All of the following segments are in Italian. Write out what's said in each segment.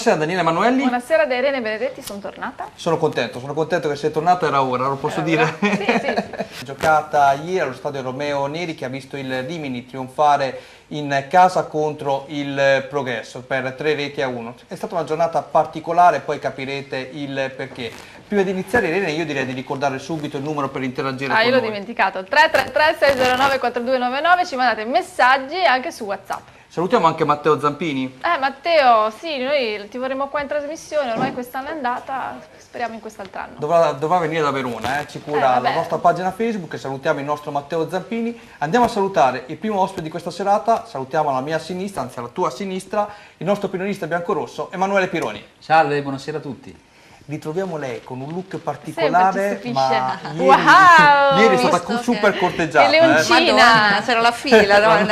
Buonasera Daniele Emanuelli. Buonasera da Irene Benedetti, sono tornata. Sono contento che sei tornata, era ora, lo posso dire? Sì. Giocata ieri allo stadio Romeo Neri che ha visto il Rimini trionfare in casa contro il Progresso per 3-1. È stata una giornata particolare, poi capirete il perché. Prima di iniziare Irene io direi di ricordare subito il numero per interagire con noi. Io l'ho dimenticato, 333-609-4299, ci mandate messaggi anche su WhatsApp. Salutiamo anche Matteo Zampini. Matteo, sì, noi ti vorremmo qua in trasmissione, ormai quest'anno è andata, speriamo in quest'altro anno. Dovrà venire da Verona, ci cura la nostra pagina Facebook, salutiamo il nostro Matteo Zampini. Andiamo a salutare il primo ospite di questa serata, salutiamo alla mia sinistra, anzi alla tua sinistra, il nostro opinionista biancorosso, Emanuele Pironi. Salve, buonasera a tutti. Ritroviamo lei con un look particolare, ma ieri è stata super corteggiata. Che leoncina, c'era la fila. La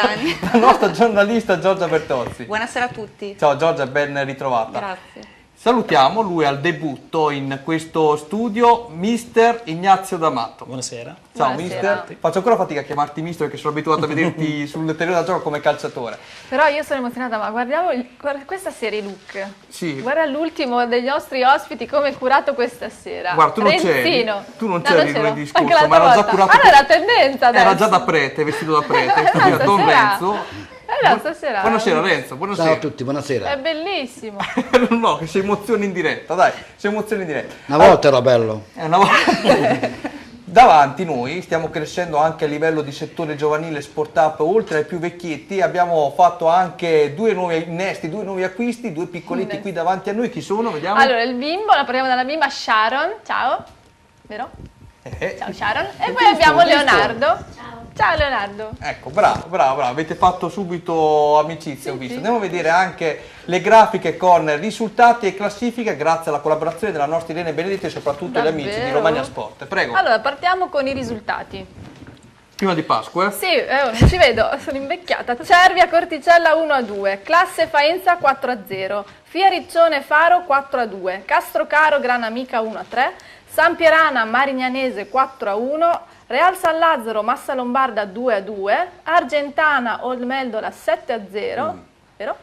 nostra giornalista Giorgia Bertozzi. Buonasera a tutti. Ciao Giorgia, ben ritrovata. Grazie. Salutiamo lui al debutto in questo studio, mister Ignazio D'Amato. Buonasera. Ciao Buonasera. mister. Faccio ancora fatica a chiamarti mister perché sono abituato a vederti sul terreno da gioco come calciatore. Però io sono emozionata, ma guarda questa serie look. Sì. Guarda l'ultimo dei nostri ospiti come è curato questa sera. Guarda, tu non Renzino. c'eri lunedì scorso, ma era già curato. Allora era tendenza adesso. Era già da prete, vestito da prete. Don Renzo. Stasera. Buonasera Renzo, buonasera. Ciao a tutti, buonasera. È bellissimo. No, che si emozioni in diretta, dai, si emozioni in diretta. Una volta era bello. Una volta. Davanti noi stiamo crescendo anche a livello di settore giovanile Sport Up, oltre ai più vecchietti abbiamo fatto anche due nuovi innesti, due nuovi acquisti, due piccoletti qui davanti a noi. Chi sono? Vediamo. Allora il bimbo, la parliamo dalla bimba Sharon, ciao, vero? Ciao Sharon. E poi abbiamo Leonardo. Ciao Leonardo. Ecco, bravo, avete fatto subito amicizia, ho visto. Sì. Andiamo a vedere anche le grafiche con risultati e classifiche grazie alla collaborazione della nostra Irene Benedetti e soprattutto gli amici di Romagna Sport. Prego. Allora, partiamo con i risultati. Prima di Pasqua? Sì, non ci vedo, sono invecchiata. Cervia Corticella 1-2, Classe Faenza 4-0, Fiariccione Faro 4-2, Castrocaro Gran Amica 1-3, San Pierana Marignanese 4-1, Real San Lazzaro Massa Lombarda 2-2, Argentana Old Meldola 7-0, vero?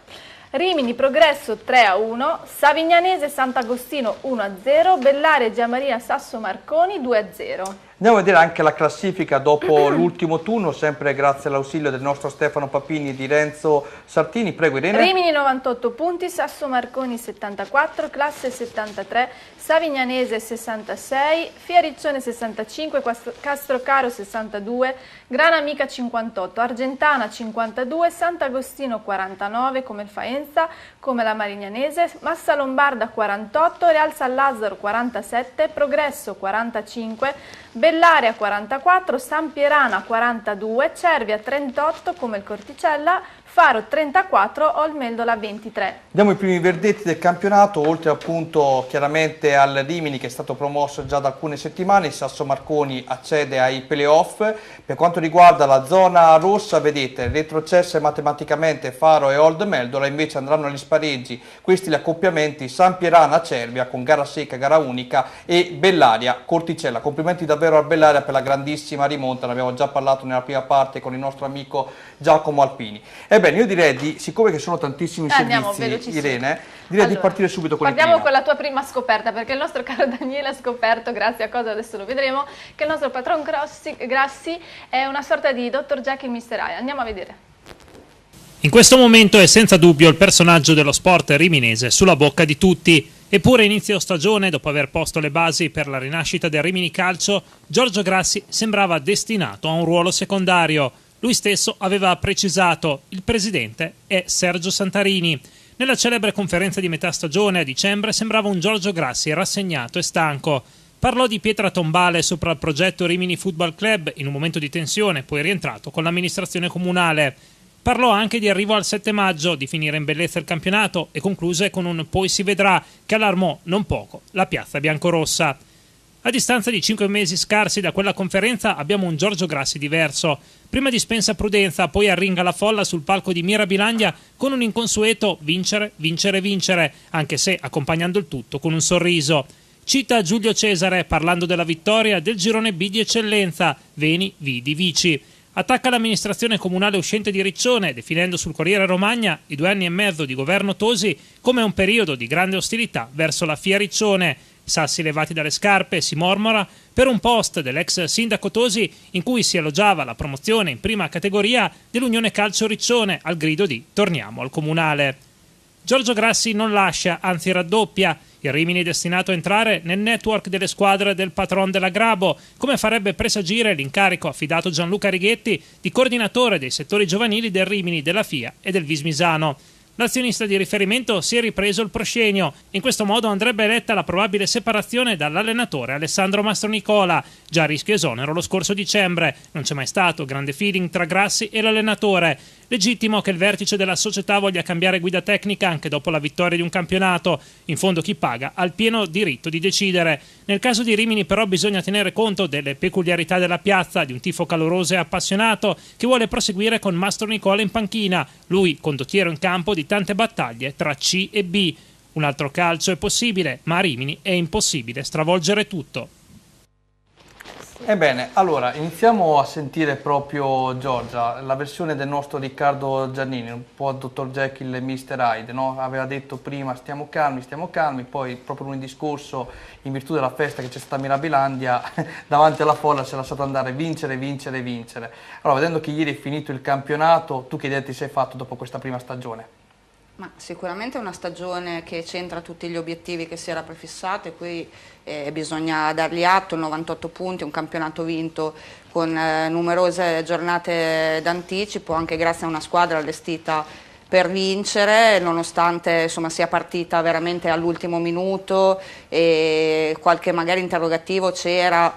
Rimini Progresso 3-1, Savignanese Sant'Agostino 1-0, Bellaria Giamarina Sasso Marconi 2-0. Andiamo a vedere anche la classifica dopo l'ultimo turno, sempre grazie all'ausilio del nostro Stefano Papini e di Renzo Sartini. Prego Irene. Rimini 98 punti, Sasso Marconi 74, Classe 73, Savignanese 66, Fiariccione 65, Castrocaro 62, Gran Amica 58, Argentana 52, Sant'Agostino 49 come il Faenza, come la Marignanese, Massa Lombarda 48, Real San Lazzaro 47, Progresso 45, Bellaria 44, San Pierana 42, Cervia 38 come il Corticella, Faro 34, Olmeldola 23. Diamo i primi verdetti del campionato, oltre appunto chiaramente al Rimini che è stato promosso già da alcune settimane, il Sasso Marconi accede ai playoff. Per quanto riguarda la zona rossa, vedete, retrocesse matematicamente Faro e Old Meldola, invece andranno agli spareggi questi gli accoppiamenti San Pierana Cervia con gara secca, gara unica e Bellaria Corticella. Complimenti davvero al Bellaria per la grandissima rimonta, ne abbiamo già parlato nella prima parte con il nostro amico Giacomo Alpini. Ebbene, io direi siccome che sono tantissimi servizi, Irene, direi di partire subito con il primo. Partiamo con la tua prima scoperta, perché il nostro caro Daniele ha scoperto, grazie a cosa adesso lo vedremo, che il nostro patron Grassi è una sorta di Dr. Jekyll e Mr. Hyde. Andiamo a vedere. In questo momento è senza dubbio il personaggio dello sport riminese sulla bocca di tutti. Eppure a inizio stagione, dopo aver posto le basi per la rinascita del Rimini Calcio, Giorgio Grassi sembrava destinato a un ruolo secondario. Lui stesso aveva precisato: il presidente è Sergio Santarini. Nella celebre conferenza di metà stagione a dicembre sembrava un Giorgio Grassi rassegnato e stanco. Parlò di pietra tombale sopra il progetto Rimini Football Club in un momento di tensione, poi rientrato con l'amministrazione comunale. Parlò anche di arrivo al 7 maggio, di finire in bellezza il campionato e concluse con un poi si vedrà che allarmò non poco la piazza biancorossa. A distanza di 5 mesi scarsi da quella conferenza abbiamo un Giorgio Grassi diverso. Prima dispensa prudenza, poi arringa la folla sul palco di Mirabilandia con un inconsueto vincere, vincere, vincere, anche se accompagnando il tutto con un sorriso. Cita Giulio Cesare parlando della vittoria del girone B di eccellenza, Veni, Vidi, Vici. attacca l'amministrazione comunale uscente di Riccione, definendo sul Corriere Romagna i 2 anni e mezzo di governo Tosi come un periodo di grande ostilità verso la FIA Riccione. Sassi levati dalle scarpe, si mormora, per un post dell'ex sindaco Tosi in cui si elogiava la promozione in prima categoria dell'Unione Calcio Riccione al grido di "torniamo al comunale". Giorgio Grassi non lascia, anzi raddoppia. Il Rimini è destinato a entrare nel network delle squadre del patron della Grabo, come farebbe presagire l'incarico affidato a Gianluca Righetti di coordinatore dei settori giovanili del Rimini, della FIA e del Vismisano. L'azionista di riferimento si è ripreso il proscenio. In questo modo andrebbe eletta la probabile separazione dall'allenatore Alessandro Mastronicola, già a rischio esonero lo scorso dicembre. Non c'è mai stato grande feeling tra Grassi e l'allenatore. Legittimo che il vertice della società voglia cambiare guida tecnica anche dopo la vittoria di un campionato. In fondo chi paga ha il pieno diritto di decidere. Nel caso di Rimini però bisogna tenere conto delle peculiarità della piazza, di un tifo caloroso e appassionato che vuole proseguire con Mastronicola in panchina, lui condottiero in campo di tante battaglie tra C e B. Un altro calcio è possibile, ma a Rimini è impossibile stravolgere tutto. Ebbene, allora iniziamo a sentire proprio Giorgia, la versione del nostro Riccardo Giannini, un po' Dr. Jekyll e Mr. Hyde, no? Aveva detto prima stiamo calmi, poi proprio lunedì scorso, in virtù della festa che c'è stata a Mirabilandia, davanti alla folla si è lasciato andare vincere. Allora, vedendo che ieri è finito il campionato, tu che idea ti sei fatto dopo questa prima stagione? Ma sicuramente è una stagione che centra tutti gli obiettivi che si era prefissato, e qui bisogna dargli atto: 98 punti, un campionato vinto con numerose giornate d'anticipo, anche grazie a una squadra allestita per vincere, nonostante insomma sia partita veramente all'ultimo minuto, e qualche magari interrogativo c'era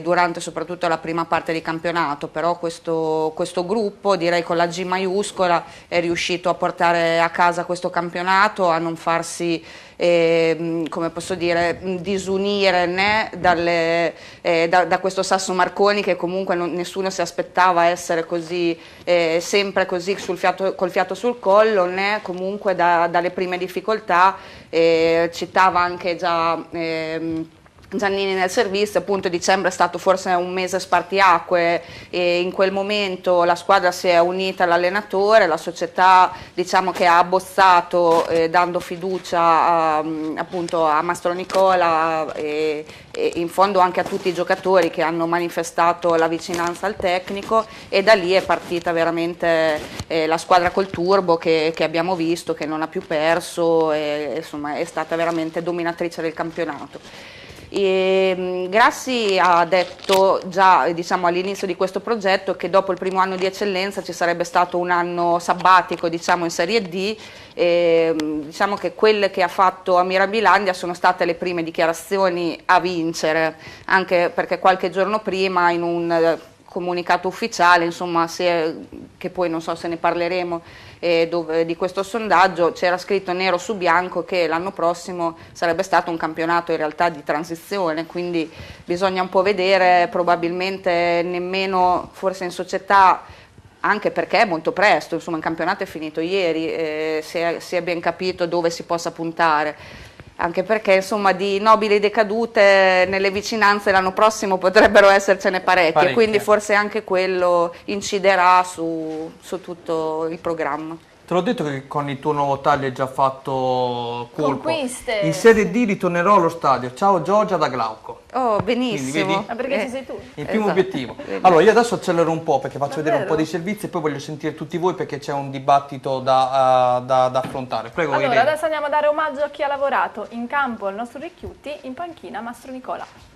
durante soprattutto la prima parte di campionato, però questo gruppo, direi con la G maiuscola, è riuscito a portare a casa questo campionato, a non farsi come posso dire, disunire né da questo Sasso Marconi, che comunque nessuno si aspettava essere così sempre così col fiato sul collo, né comunque dalle prime difficoltà. Citava anche già Giannini nel servizio, appunto dicembre è stato forse un mese spartiacque, e in quel momento la squadra si è unita all'allenatore, la società diciamo che ha abbozzato dando fiducia appunto a Mastronicola e in fondo anche a tutti i giocatori che hanno manifestato la vicinanza al tecnico, e da lì è partita veramente la squadra col turbo che abbiamo visto, che non ha più perso, e insomma è stata veramente dominatrice del campionato. Grassi ha detto già diciamo, all'inizio di questo progetto che dopo il primo anno di eccellenza ci sarebbe stato un anno sabbatico diciamo, in Serie D. Diciamo che quelle che ha fatto a Mirabilandia sono state le prime dichiarazioni a vincere, anche perché qualche giorno prima in un comunicato ufficiale, insomma, che poi non so se ne parleremo, di questo sondaggio c'era scritto nero su bianco che l'anno prossimo sarebbe stato un campionato in realtà di transizione, quindi bisogna un po' vedere, probabilmente nemmeno forse in società, anche perché è molto presto, insomma il campionato è finito ieri, si è ben capito dove si possa puntare. Anche perché insomma di nobili decadute nelle vicinanze l'anno prossimo potrebbero essercene parecchie, quindi forse anche quello inciderà su tutto il programma. Te l'ho detto che con il tuo nuovo taglio hai già fatto colpo. Conquiste. In Serie D ritornerò allo stadio. Ciao Giorgia da Glauco. Oh, benissimo. Quindi, vedi? Ma perché ci sei tu? Il primo Esatto. obiettivo. Allora, io adesso accelero un po' perché faccio vedere un po' Davvero? dei servizi e poi voglio sentire tutti voi perché c'è un dibattito da affrontare. Prego, Allora, Irene. adesso andiamo a dare omaggio a chi ha lavorato. In campo il nostro Ricchiuti, in panchina Mastronicola.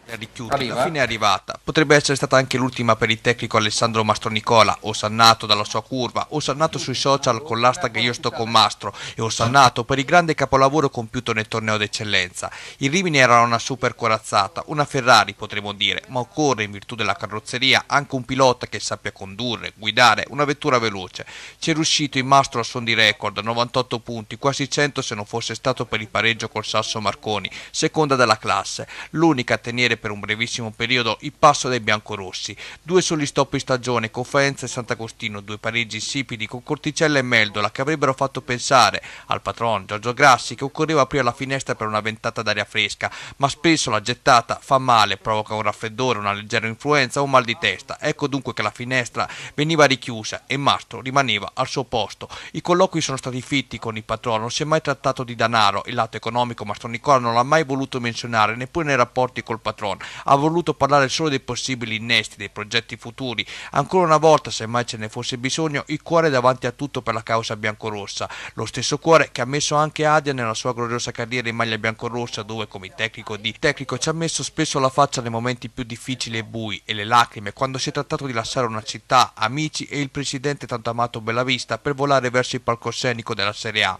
Ricchiuti, la fine è arrivata. Potrebbe essere stata anche l'ultima per il tecnico Alessandro Mastronicola, osannato dalla sua curva, osannato sui social con l'hashtag io sto con Mastro, e osannato per il grande capolavoro compiuto nel torneo d'eccellenza. Il Rimini era una super corazzata, una Ferrari potremmo dire, ma occorre in virtù della carrozzeria anche un pilota che sappia condurre, guidare una vettura veloce. Ci è riuscito in Mastro a suon di record, 98 punti, quasi 100 se non fosse stato per il pareggio col Sasso Marconi, seconda della classe, l'unica a tenere vedere per un brevissimo periodo il passo dei biancorossi. 2 soli stop in stagione con Faenza e Sant'Agostino, 2 pareggi insipidi con Corticella e Meldola che avrebbero fatto pensare al patron Giorgio Grassi che occorreva aprire la finestra per una ventata d'aria fresca, ma spesso la gettata fa male, provoca un raffreddore, una leggera influenza o un mal di testa. Ecco dunque che la finestra veniva richiusa e Mastro rimaneva al suo posto. I colloqui sono stati fitti con il patrono, non si è mai trattato di denaro, il lato economico Mastro Nicola non l'ha mai voluto menzionare, neppure nei rapporti col patron, ha voluto parlare solo dei possibili innesti, dei progetti futuri. Ancora una volta, se mai ce ne fosse bisogno, il cuore davanti a tutto per la causa biancorossa, lo stesso cuore che ha messo anche Adrian nella sua gloriosa carriera in maglia biancorossa, dove come tecnico ci ha messo spesso la faccia nei momenti più difficili e bui, e le lacrime quando si è trattato di lasciare una città, amici e il presidente tanto amato Bellavista per volare verso il palcoscenico della Serie A.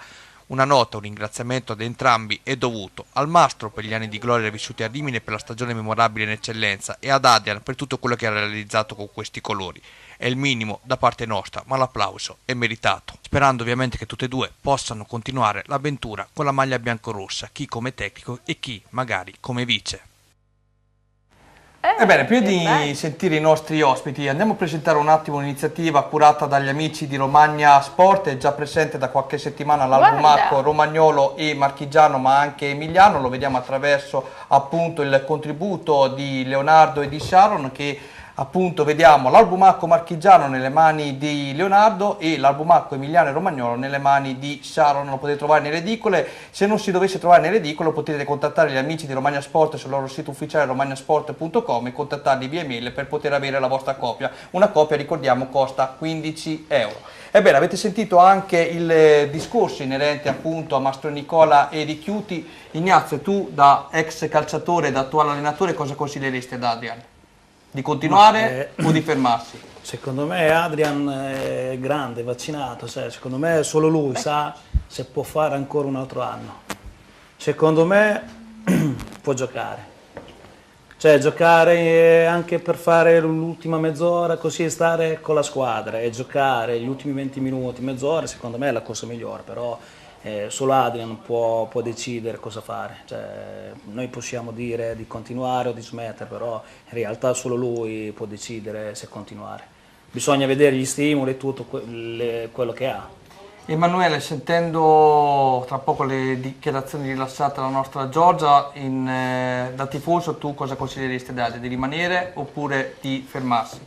Una nota, un ringraziamento ad entrambi è dovuto, al Mastro per gli anni di gloria vissuti a Rimini per la stagione memorabile in eccellenza e ad Adrian per tutto quello che ha realizzato con questi colori. È il minimo da parte nostra, ma l'applauso è meritato. Sperando ovviamente che tutte e due possano continuare l'avventura con la maglia biancorossa, chi come tecnico e chi magari come vice. Ebbene, prima di sentire i nostri ospiti, andiamo a presentare un attimo un'iniziativa curata dagli amici di Romagna Sport, è già presente da qualche settimana l'albumacco romagnolo e marchigiano, ma anche emiliano. Lo vediamo attraverso appunto il contributo di Leonardo e di Sharon, che appunto vediamo l'albumacco marchigiano nelle mani di Leonardo e l'albumacco emiliano e romagnolo nelle mani di Sharon. Lo potete trovare nelle edicole. Se non si dovesse trovare nelle edicole potete contattare gli amici di Romagna Sport sul loro sito ufficiale romagnasport.com e contattarli via email per poter avere la vostra copia. Una copia, ricordiamo, costa 15 euro. Ebbene, avete sentito anche il discorso inerente appunto a Mastro Nicola e Richiuti. Ignazio, tu da ex calciatore, da attuale allenatore, cosa consiglieresti ad Adrian? Di continuare o di fermarsi? Secondo me Adrian è grande, vaccinato, secondo me solo lui sa se può fare ancora un altro anno. Secondo me può giocare. Giocare anche per fare l'ultima mezz'ora, così stare con la squadra e giocare gli ultimi 20 minuti, mezz'ora, secondo me è la cosa migliore, però solo Adrian può decidere cosa fare. Noi possiamo dire di continuare o di smettere, però in realtà solo lui può decidere se continuare. Bisogna vedere gli stimoli e tutto quello che ha. Emanuele, sentendo tra poco le dichiarazioni rilassate dalla nostra Giorgia, da tifoso tu cosa consiglieresti ad Adrian? Di rimanere oppure di fermarsi?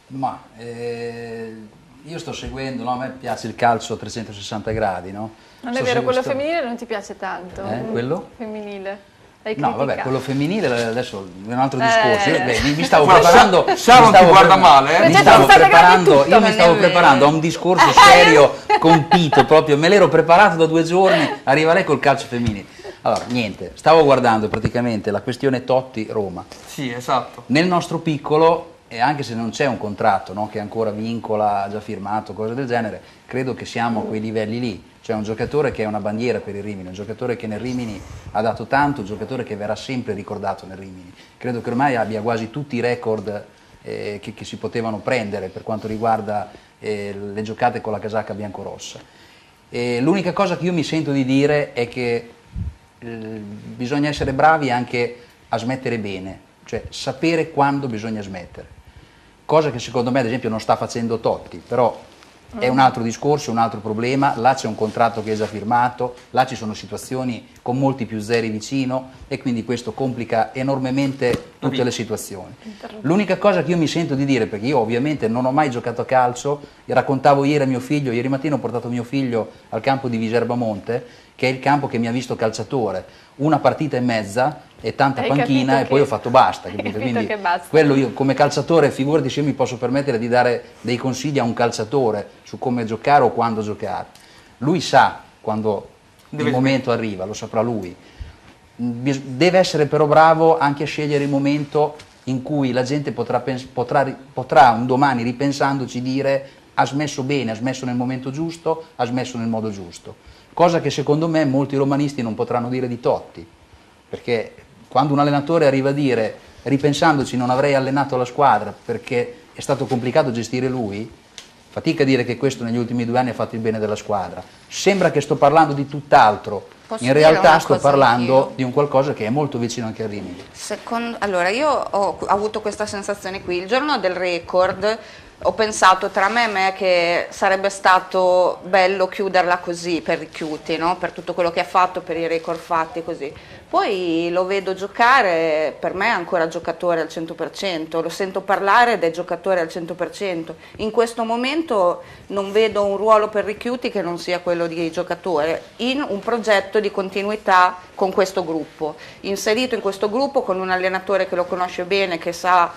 Ma io sto seguendo, no? A me piace il calcio a 360 gradi, no? Non è vero, quello femminile non ti piace tanto? Quello? Femminile. No, vabbè, quello femminile adesso è un altro discorso. Mi stavo preparando. Sharon ti guarda male, io mi stavo preparando a un discorso serio, compito proprio. Me l'ero preparato da 2 giorni, arriva lei col calcio femminile. Allora, niente, stavo guardando praticamente la questione Totti-Roma. Sì, esatto. Nel nostro piccolo, e anche se non c'è un contratto, no, che ancora vincola, già firmato, cose del genere, credo che siamo a quei livelli lì. C'è un giocatore che è una bandiera per il Rimini, un giocatore che nel Rimini ha dato tanto, un giocatore che verrà sempre ricordato nel Rimini. Credo che ormai abbia quasi tutti i record che si potevano prendere per quanto riguarda le giocate con la casacca biancorossa. L'unica cosa che io mi sento di dire è che bisogna essere bravi anche a smettere bene, cioè sapere quando bisogna smettere. Cosa che secondo me ad esempio non sta facendo Totti, però è un altro discorso, un altro problema. Là c'è un contratto che è già firmato, là ci sono situazioni con molti più zeri vicino e quindi questo complica enormemente tutte le situazioni. L'unica cosa che io mi sento di dire, perché io ovviamente non ho mai giocato a calcio, raccontavo ieri a mio figlio, ieri mattina ho portato mio figlio al campo di Viserbamonte, che è il campo che mi ha visto calciatore, una partita e mezza e tanta panchina e poi ho fatto basta. Quindi che basta. quello io come calciatore, figurati se io mi posso permettere di dare dei consigli a un calciatore su come giocare o quando giocare. Lui sa quando il momento arriva, lo saprà lui. Deve essere però bravo anche a scegliere il momento in cui la gente potrà un domani, ripensandoci, dire ha smesso bene, ha smesso nel momento giusto, ha smesso nel modo giusto. Cosa che secondo me molti romanisti non potranno dire di Totti, perché quando un allenatore arriva a dire, ripensandoci non avrei allenato la squadra perché è stato complicato gestire lui, Fatica a dire che questo negli ultimi 2 anni ha fatto il bene della squadra. Sembra che sto parlando di tutt'altro. Posso In dire realtà una sto cosa parlando anch'io? di un qualcosa che è molto vicino anche a Rimini. Allora, io ho avuto questa sensazione qui. Il giorno del record ho pensato tra me e me che sarebbe stato bello chiuderla così per Richiuti, no? Per tutto quello che ha fatto, per i record fatti così. Poi lo vedo giocare, per me è ancora giocatore al 100%, lo sento parlare ed è giocatore al 100%. In questo momento non vedo un ruolo per Richiuti che non sia quello di giocatore, in un progetto di continuità con questo gruppo, inserito in questo gruppo con un allenatore che lo conosce bene, che sa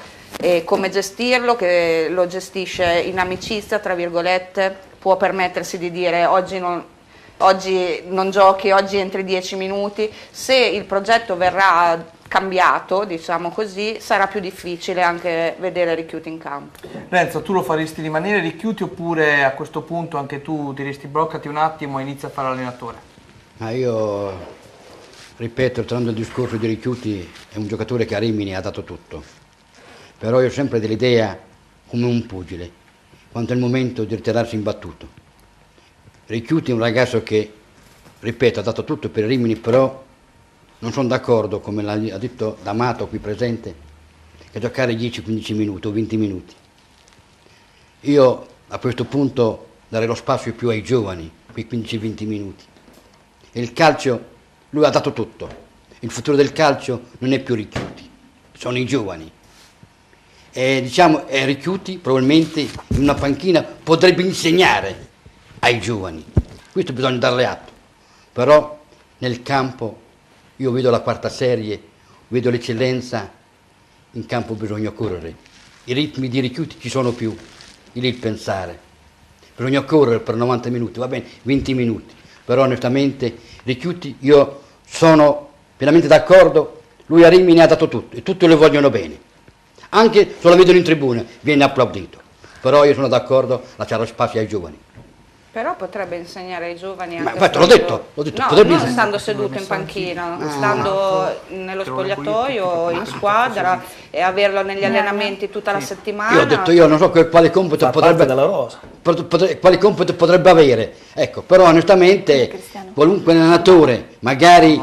come gestirlo, che lo gestisce in amicizia, tra virgolette, può permettersi di dire oggi non giochi, oggi entri 10 minuti. Se il progetto verrà cambiato, diciamo così, sarà più difficile anche vedere Richiuti in campo. Renzo, tu lo faresti rimanere Richiuti oppure a questo punto anche tu diresti bloccati un attimo e inizia a fare allenatore? Ma io ripeto, tornando al discorso di Richiuti, è un giocatore che a Rimini ha dato tutto, però io ho sempre dell'idea come un pugile, quando è il momento di ritirarsi imbattuto. Richiuti è un ragazzo che, ripeto, ha dato tutto per Rimini, però non sono d'accordo, come ha detto D'Amato qui presente, che giocare 10-15 minuti o 20 minuti. Io a questo punto darei lo spazio più ai giovani, quei 15-20 minuti. E il calcio, lui ha dato tutto. Il futuro del calcio non è più Richiuti, sono i giovani. E diciamo, Richiuti probabilmente in una panchina potrebbe insegnare ai giovani, questo bisogna darle atto, però nel campo io vedo la quarta serie, vedo l'eccellenza, in campo bisogna correre, i ritmi di Richiuti ci sono più, il pensare, bisogna correre per 90 minuti, va bene, 20 minuti, però onestamente Richiuti io sono pienamente d'accordo, lui a Rimini ha dato tutto e tutti lo vogliono bene, anche se lo vedono in tribuna viene applaudito, però io sono d'accordo a lasciare spazio ai giovani. Però potrebbe insegnare ai giovani anche Ma l'ho detto, no, non stando seduto in panchina, stando nello spogliatoio, in squadra e averlo negli allenamenti tutta la settimana. Io ho detto, io non so quale compito quale compito potrebbe avere, ecco, però onestamente qualunque allenatore, magari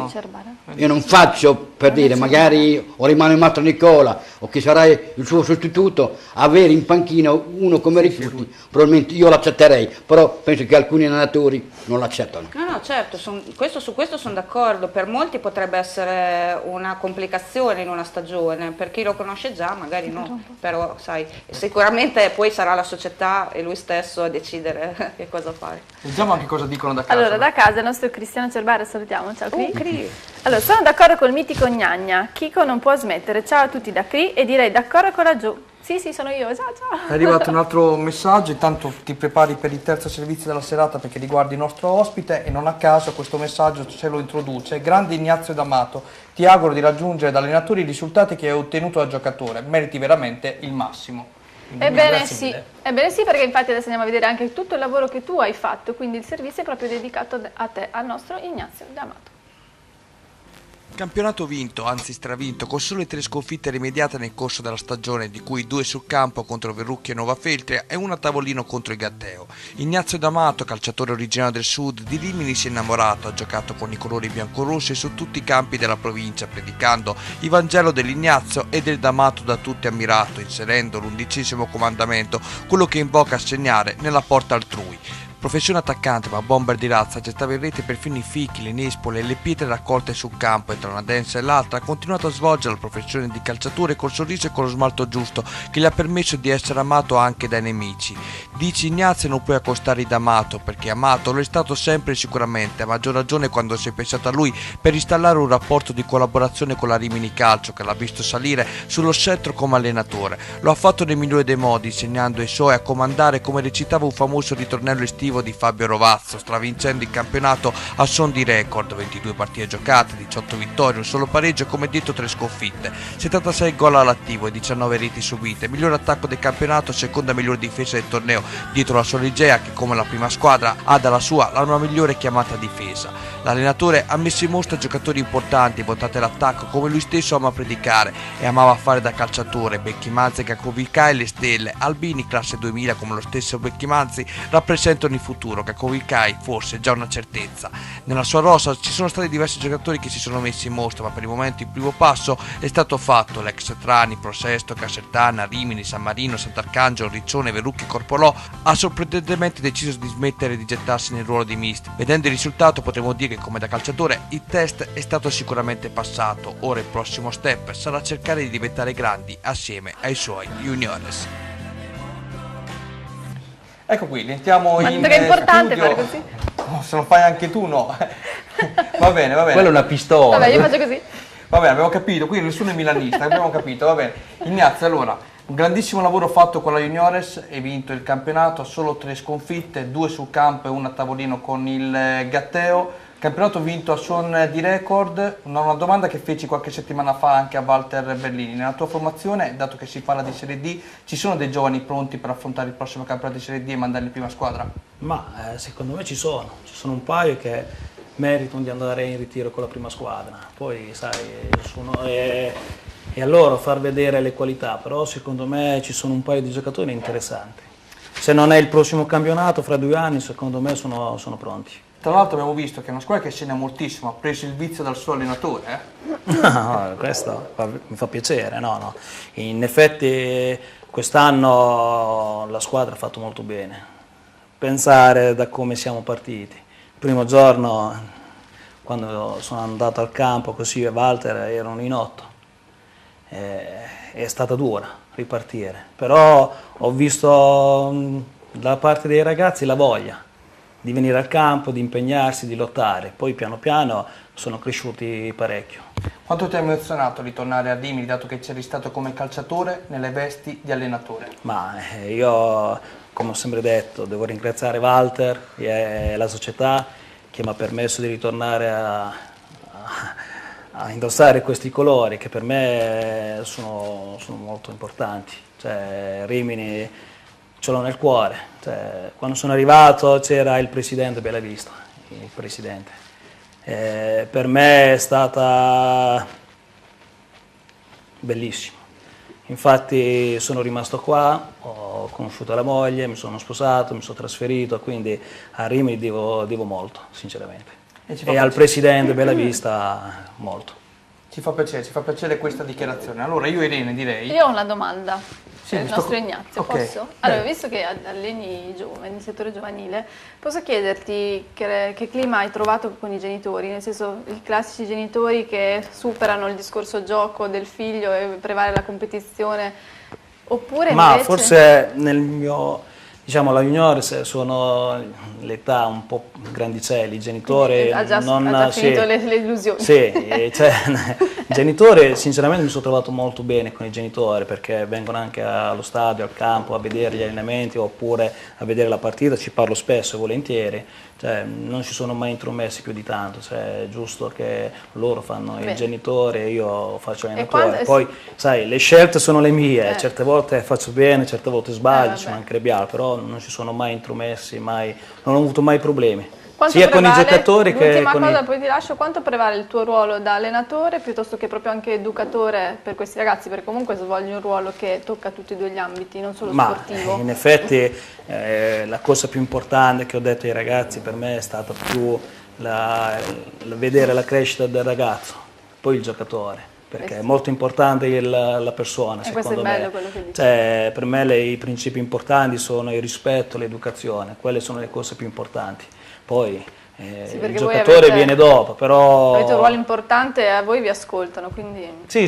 io non faccio per dire, magari o rimane Mastro Nicola o chi sarà il suo sostituto, avere in panchina uno come Richiuti, probabilmente io l'accetterei, però penso che alcuni allenatori non l'accettano. No, certo, su questo sono d'accordo, per molti potrebbe essere una complicazione in una stagione, per chi lo conosce già magari no, però sai, sicuramente poi sarà la società e lui stesso a decidere che cosa fare. Sentiamo anche cosa dicono da casa. Allora, da casa il nostro Cristiano Cerbara, salutiamo, ciao Cri. Allora, sono d'accordo col mitico Gnagna, Chico non può smettere, ciao a tutti da Cri e direi d'accordo con Raggiù. Sì, sono io, ciao. È arrivato un altro messaggio, intanto ti prepari per il terzo servizio della serata perché riguarda il nostro ospite e non a caso questo messaggio ce lo introduce. Grande Ignazio D'Amato, ti auguro di raggiungere da allenatore i risultati che hai ottenuto da giocatore, meriti veramente il massimo. Ebbene sì, perché infatti adesso andiamo a vedere anche tutto il lavoro che tu hai fatto, quindi il servizio è proprio dedicato a te, al nostro Ignazio D'Amato. Campionato vinto, anzi stravinto, con sole 3 sconfitte rimediate nel corso della stagione, di cui 2 sul campo contro Verrucchi e Nova Feltria e una a tavolino contro il Gatteo. Ignazio D'Amato, calciatore originario del sud, di Rimini si è innamorato, ha giocato con i colori biancorossi su tutti i campi della provincia, predicando il Vangelo dell'Ignazio e del D'Amato da tutti ammirato, inserendo l'11° comandamento, quello che invoca a segnare nella porta altrui. Professione attaccante ma bomber di razza, gettava in rete perfino i fichi, le nespole e le pietre raccolte sul campo e tra una danza e l'altra ha continuato a svolgere la professione di calciatore col sorriso e con lo smalto giusto che gli ha permesso di essere amato anche dai nemici. Dici Ignazio non puoi accostare D'Amato perché amato lo è stato sempre e sicuramente, a maggior ragione quando si è pensato a lui per installare un rapporto di collaborazione con la Rimini Calcio che l'ha visto salire sullo scettro come allenatore. Lo ha fatto nel migliore dei modi, insegnando ai suoi a comandare come recitava un famoso ritornello estivo lavorativo di Fabio Rovazzo, stravincendo il campionato a son di record, 22 partite giocate, 18 vittorie, un solo pareggio e come detto 3 sconfitte, 76 gol all'attivo e 19 reti subite, miglior attacco del campionato, seconda miglior difesa del torneo dietro la Soligea che come la prima squadra ha dalla sua l'arma migliore chiamata difesa. L'allenatore ha messo in mostra giocatori importanti, votati all'attacco come lui stesso ama predicare e amava fare da calciatore, Becchi Manzi, Cacovilcai e le stelle, Albini classe 2000 come lo stesso Becchi Manzi rappresentano il futuro, Cacovilcai forse già una certezza. Nella sua rosa ci sono stati diversi giocatori che si sono messi in mostra, ma per il momento il primo passo è stato fatto, l'ex Trani, Prosesto, Casertana, Rimini, San Marino, Sant'Arcangelo, Riccione, Verrucchi e Corpolò ha sorprendentemente deciso di smettere di gettarsi nel ruolo di mister. Vedendo il risultato potremmo dire che come da calciatore il test è stato sicuramente passato, ora il prossimo step sarà cercare di diventare grandi assieme ai suoi juniores. Ecco qui, entriamo in che è importante studio. fare così. Oh, se lo fai anche tu no. Va bene, va bene. Quella è una pistola. Vabbè, io faccio così. Va bene, abbiamo capito, qui nessuno è milanista, abbiamo capito, va bene. Ignazio, allora, un grandissimo lavoro fatto con la Juniores, hai vinto il campionato, solo 3 sconfitte, 2 sul campo e 1 a tavolino con il Gatteo. Campionato vinto a suon di record. Una domanda che feci qualche settimana fa anche a Walter Berlini: nella tua formazione, dato che si parla di Serie D, ci sono dei giovani pronti per affrontare il prossimo campionato di Serie D e mandarli in prima squadra? Ma secondo me ci sono un paio che meritano di andare in ritiro con la prima squadra, poi sai, è a loro far vedere le qualità, però secondo me ci sono un paio di giocatori interessanti. Se non è il prossimo campionato, fra 2 anni, secondo me sono pronti. Tra l'altro abbiamo visto che è una squadra che segna moltissimo, ha preso il vizio dal suo allenatore. No, questo mi fa piacere, no. In effetti quest'anno la squadra ha fatto molto bene. Pensare da come siamo partiti. Il primo giorno, quando sono andato al campo così e Walter erano in 8, è stata dura ripartire, però ho visto da parte dei ragazzi la voglia di venire al campo, di impegnarsi, di lottare, poi piano piano sono cresciuti parecchio. Quanto ti ha emozionato ritornare a Rimini, dato che c'eri stato come calciatore nelle vesti di allenatore? Ma io, come ho sempre detto, devo ringraziare Walter e la società che mi ha permesso di ritornare a indossare questi colori che per me sono molto importanti. Cioè, Rimini ce l'ho nel cuore. Cioè, quando sono arrivato c'era il presidente Bellavista, il presidente. Per me è stata bellissimo. Infatti sono rimasto qua, ho conosciuto la moglie, mi sono sposato, mi sono trasferito, quindi a Rimini devo molto, sinceramente. E al presidente Bellavista molto. Ci fa piacere questa dichiarazione. Allora io Irene direi... Io ho una domanda Sì, per il nostro Ignazio, ok. posso? Allora, visto che alleni i giovani, nel settore giovanile, posso chiederti che clima hai trovato con i genitori? Nel senso, i classici genitori che superano il discorso gioco del figlio e prevale la competizione, oppure Ma invece... forse nel mio... Diciamo, la juniores sono l'età un po' grandicelli, i genitori ha già sì, finito le illusioni. Sì, cioè, i genitori, sinceramente mi sono trovato molto bene con i genitori perché vengono anche allo stadio, al campo, a vedere gli allenamenti oppure a vedere la partita, ci parlo spesso e volentieri, cioè, non si sono mai intromessi più di tanto, cioè, è giusto che loro fanno il genitore e io faccio l'allenatore. Poi, sai, le scelte sono le mie, certe volte faccio bene, certe volte sbaglio, ci mancherebbe altro, però non si sono mai intromessi, non ho avuto mai problemi. Sia con i giocatori che con l'ultima cosa, poi ti lascio, quanto prevale il tuo ruolo da allenatore piuttosto che proprio anche educatore per questi ragazzi, perché comunque svolgi un ruolo che tocca tutti e 2 gli ambiti, non solo sportivo. In effetti la cosa più importante che ho detto ai ragazzi per me è stata più vedere la crescita del ragazzo, poi il giocatore, perché è molto importante la persona, e secondo questo è bello quello che dici. Cioè, per me i principi importanti sono il rispetto, l'educazione, quelle sono le cose più importanti. Poi il giocatore viene dopo, però... Avete un ruolo importante e a voi vi ascoltano, quindi... Sì.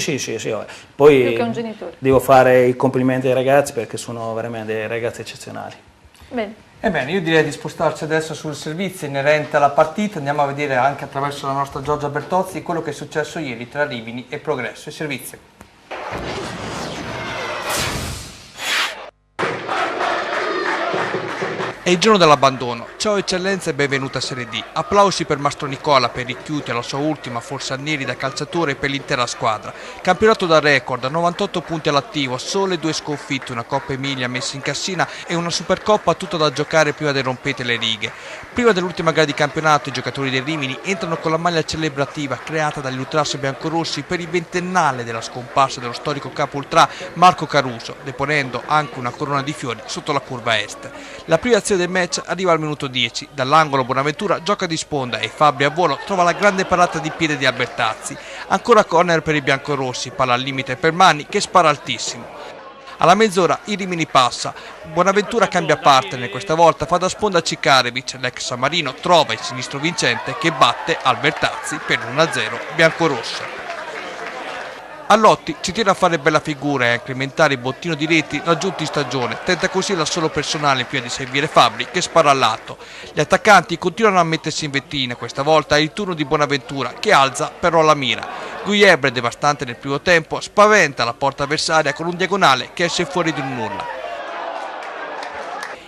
Poi più che un genitore. Devo fare i complimenti ai ragazzi perché sono veramente dei ragazzi eccezionali. Bene. Ebbene, io direi di spostarci adesso sul servizio inerente alla partita. Andiamo a vedere anche attraverso la nostra Giorgia Bertozzi quello che è successo ieri tra Rimini e Progresso. Il servizio. È il giorno dell'abbandono. Ciao eccellenza e benvenuta a Serie D. Applausi per Mastro Nicola per Ricchiuti alla sua ultima, forse annieri da calciatore e per l'intera squadra. Campionato da record, 98 punti all'attivo, sole 2 sconfitte, una Coppa Emilia messa in cassina e una Supercoppa tutta da giocare prima del rompete le righe. Prima dell'ultima gara di campionato i giocatori del Rimini entrano con la maglia celebrativa creata dagli ultras biancorossi per il ventennale della scomparsa dello storico capo ultra Marco Caruso, deponendo anche una corona di fiori sotto la curva est. La prima azione del match arriva al minuto 10, dall'angolo Bonaventura gioca di sponda e Fabri a volo trova la grande parata di piede di Albertazzi. Ancora corner per i biancorossi, palla al limite per Manni che spara altissimo. Alla mezz'ora il Rimini passa, Bonaventura cambia partner, questa volta fa da sponda a Cikarevic, l'ex Samarino trova il sinistro vincente che batte Albertazzi per 1-0 biancorosso. Allotti ci tiene a fare bella figura e a incrementare il bottino di reti raggiunti in stagione, tenta così l'assolo personale prima di servire Fabri che spara al lato. Gli attaccanti continuano a mettersi in vetrina, questa volta è il turno di Bonaventura che alza però la mira. Guillebre, devastante nel primo tempo, spaventa la porta avversaria con un diagonale che esce fuori di nulla.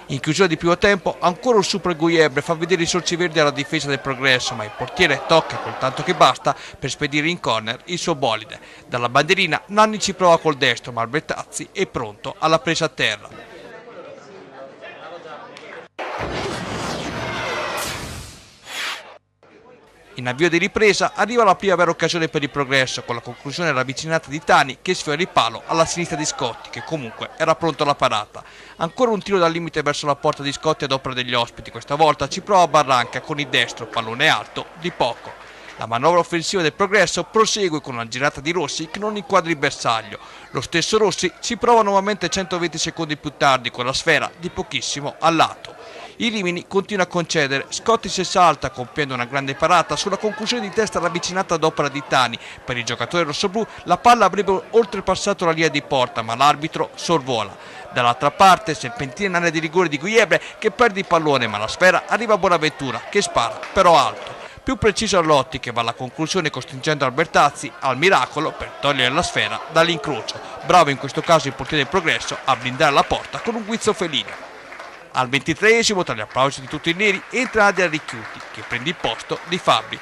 In chiusura di primo tempo ancora un super Guillebre fa vedere i sorci verdi alla difesa del Progresso, ma il portiere tocca col tanto che basta per spedire in corner il suo bolide. Dalla bandierina Nanni ci prova col destro, ma Albertazzi è pronto alla presa a terra. In avvio di ripresa arriva la prima vera occasione per il Progresso con la conclusione ravvicinata di Tani che sfiora il palo alla sinistra di Scotti che comunque era pronto alla parata. Ancora un tiro dal limite verso la porta di Scotti ad opera degli ospiti, questa volta ci prova Barranca con il destro, pallone alto di poco. La manovra offensiva del Progresso prosegue con una girata di Rossi che non inquadra il bersaglio. Lo stesso Rossi ci prova nuovamente 120 secondi più tardi con la sfera di pochissimo al lato. Il Rimini continua a concedere, Scotti si salta compiendo una grande parata sulla conclusione di testa ravvicinata ad opera di Tani. Per il giocatore rossoblù la palla avrebbe oltrepassato la linea di porta ma l'arbitro sorvola. Dall'altra parte serpentina in area di rigore di Guillebre che perde il pallone ma la sfera arriva a Bonaventura che spara però alto. Più preciso Allotti che va alla conclusione costringendo Albertazzi al miracolo per togliere la sfera dall'incrocio. Bravo in questo caso il portiere del Progresso a blindare la porta con un guizzo felino. Al 23esimo, tra gli applausi di tutti i neri, entra Nadia Ricchiuti che prende il posto di Fabri.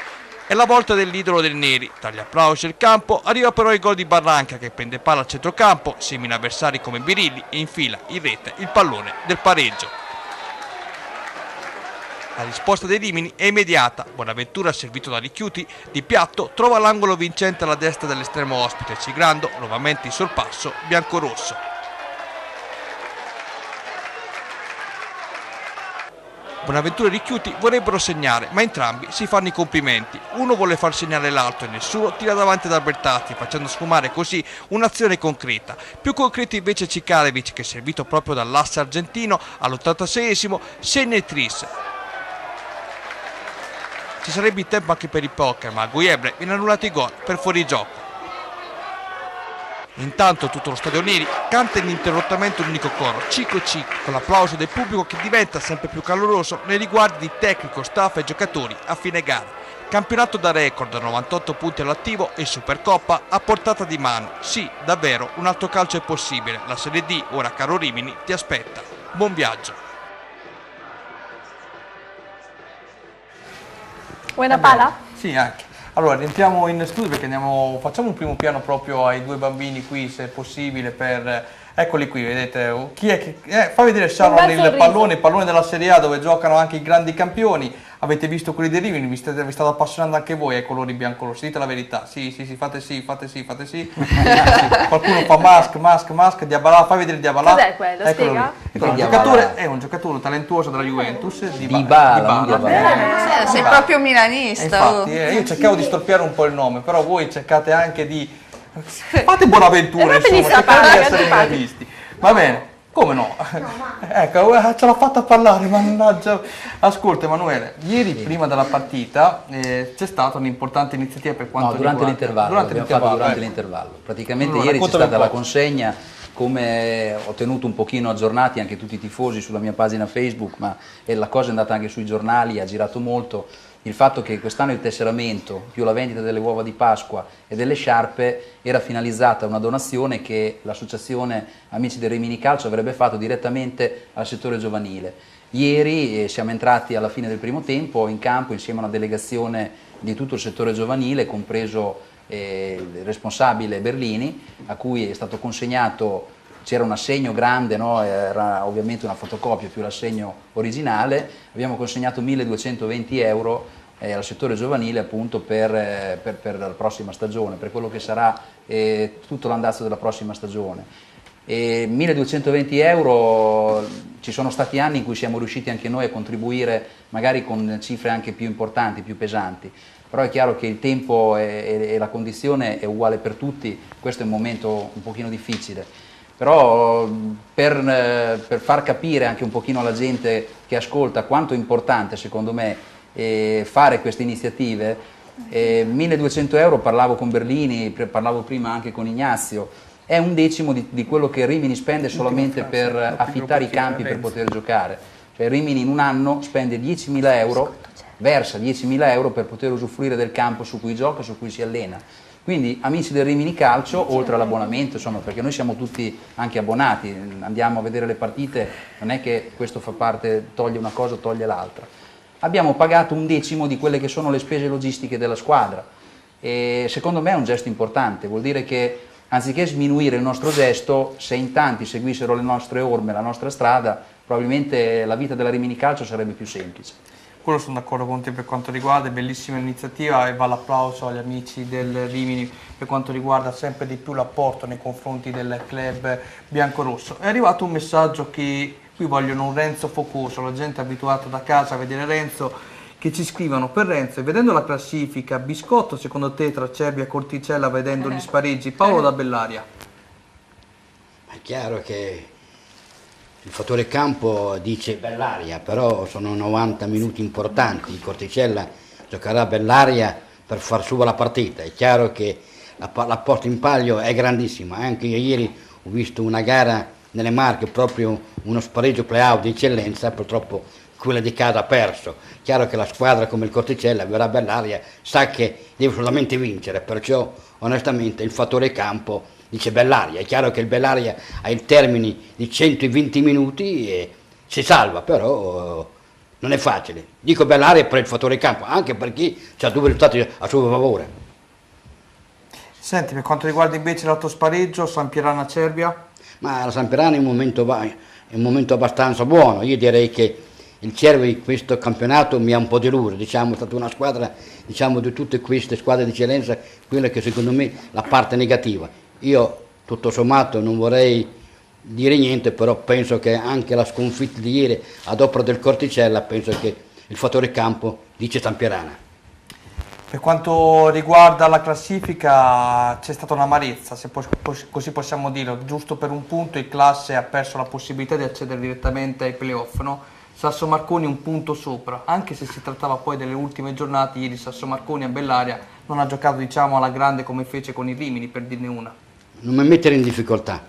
È la volta dell'idolo del neri, tra gli applausi del campo arriva però il gol di Barranca che prende palla al centrocampo, semina avversari come Birilli e infila in rete il pallone del pareggio. La risposta dei Rimini è immediata, Bonaventura servito da Ricchiuti di piatto trova l'angolo vincente alla destra dell'estremo ospite, siglando nuovamente il sorpasso biancorosso. Bonaventura e Ricchiuti vorrebbero segnare, ma entrambi si fanno i complimenti. Uno vuole far segnare l'altro e nessuno tira davanti ad Albertazzi, facendo sfumare così un'azione concreta. Più concreta invece Cikarevic, che servito proprio dall'asse argentino all'86esimo, segna il tris. Ci sarebbe il tempo anche per il poker, ma a Guillebre viene annullato il gol per fuorigioco. Intanto tutto lo stadio neri canta ininterrottamente un unico coro, Cico Cico, con l'applauso del pubblico che diventa sempre più caloroso nei riguardi di tecnico, staff e giocatori a fine gara. Campionato da record, 98 punti all'attivo e Supercoppa a portata di mano. Sì, davvero, un altro calcio è possibile. La Serie D, ora caro Rimini, ti aspetta. Buon viaggio. Vuoi una pala? Sì, anche. Allora, rientriamo in studio perché facciamo un primo piano proprio ai due bambini qui, se è possibile, eccoli qui, vedete, chi è che... fa vedere Sharon il pallone della Serie A dove giocano anche i grandi campioni. Avete visto quelli dei Rimini, vi state appassionando anche voi ai colori biancorossi, dite la verità, sì, fate sì. Qualcuno fa mask, Diabalà, fai vedere Diabalà. Cos'è quello? Spiega. È un giocatore talentuoso della Juventus, Dybala. Sei proprio milanista. Infatti, io cercavo di storpiare un po' il nome, però voi cercate anche di... Fate Bonaventura, insomma, cercate di essere realisti. Va bene. Come no? Ecco, ce l'ha fatta parlare, mannaggia. Ascolta Emanuele, ieri prima della partita c'è stata un'importante iniziativa per quanto durante riguarda... Durante l'intervallo. Praticamente ieri c'è stata la consegna, come ho tenuto un pochino aggiornati anche tutti i tifosi sulla mia pagina Facebook, ma la cosa è andata anche sui giornali, ha girato molto. Il fatto che quest'anno il tesseramento più la vendita delle uova di Pasqua e delle sciarpe era finalizzata a una donazione che l'associazione Amici del Rimini Calcio avrebbe fatto direttamente al settore giovanile. Ieri siamo entrati alla fine del primo tempo in campo insieme a una delegazione di tutto il settore giovanile, compreso il responsabile Berlini, a cui è stato consegnato, c'era un assegno grande, no? Era ovviamente una fotocopia più l'assegno originale, abbiamo consegnato 1.220 euro al settore giovanile appunto per la prossima stagione, per quello che sarà tutto l'andazzo della prossima stagione. E 1.220 euro, ci sono stati anni in cui siamo riusciti anche noi a contribuire magari con cifre anche più importanti, più pesanti, però è chiaro che il tempo e la condizione è uguale per tutti, questo è un momento un pochino difficile, però per far capire anche un pochino alla gente che ascolta quanto è importante secondo me fare queste iniziative, 1.200 euro, parlavo con Berlini, parlavo prima anche con Ignazio, è un decimo di quello che Rimini spende solamente per affittare i campi per poter giocare. Cioè Rimini in un anno spende 10.000 euro, versa 10.000 euro per poter usufruire del campo su cui gioca, su cui si allena. Quindi amici del Rimini Calcio, oltre all'abbonamento, insomma, perché noi siamo tutti anche abbonati, andiamo a vedere le partite, non è che questo fa parte, toglie una cosa o toglie l'altra. Abbiamo pagato un decimo di quelle che sono le spese logistiche della squadra e secondo me è un gesto importante, vuol dire che anziché sminuire il nostro gesto, se in tanti seguissero le nostre orme, la nostra strada, probabilmente la vita della Rimini Calcio sarebbe più semplice. Quello sono d'accordo con te per quanto riguarda, è bellissima iniziativa e va l'applauso agli amici del Rimini per quanto riguarda sempre di più l'apporto nei confronti del club biancorosso. È arrivato un messaggio che qui vogliono un Renzo focoso, la gente è abituata da casa a vedere Renzo, che ci scrivono per Renzo, e vedendo la classifica, biscotto secondo te tra Cervia e Corticella vedendo gli spareggi, Paolo da Bellaria? È chiaro che il fattore campo dice Bellaria, però sono 90 minuti importanti, il Corticella giocherà a Bellaria per far sua la partita, è chiaro che la posta in palio è grandissima, anche io ieri ho visto una gara nelle Marche, proprio uno spareggio play-out di eccellenza, purtroppo quella di casa ha perso. Chiaro che la squadra come il Corticella verrà a Bellaria, sa che deve solamente vincere, perciò onestamente il fattore campo dice Bellaria. È chiaro che il Bellaria ha il termine di 120 minuti e si salva, però non è facile. Dico Bellaria per il fattore campo, anche perché c'ha due risultati a suo favore. Senti, per quanto riguarda invece l'altro spareggio, San Pierana Cervia? Ma la San Pierana è un momento abbastanza buono, io direi che il Cervia in questo campionato mi ha un po' deluso, diciamo, è stata una squadra, diciamo, di tutte queste squadre di eccellenza, quella che secondo me è la parte negativa. Io tutto sommato non vorrei dire niente, però penso che anche la sconfitta di ieri ad opera del Corticella, penso che il fattore campo dice San Pierana. Per quanto riguarda la classifica c'è stata un'amarezza, se così possiamo dirlo, giusto per un punto il Classe ha perso la possibilità di accedere direttamente ai playoff, no? Sasso Marconi un punto sopra, anche se si trattava poi delle ultime giornate, ieri Sasso Marconi a Bellaria non ha giocato, diciamo, alla grande come fece con i Rimini, per dirne una. Non mi mettere in difficoltà,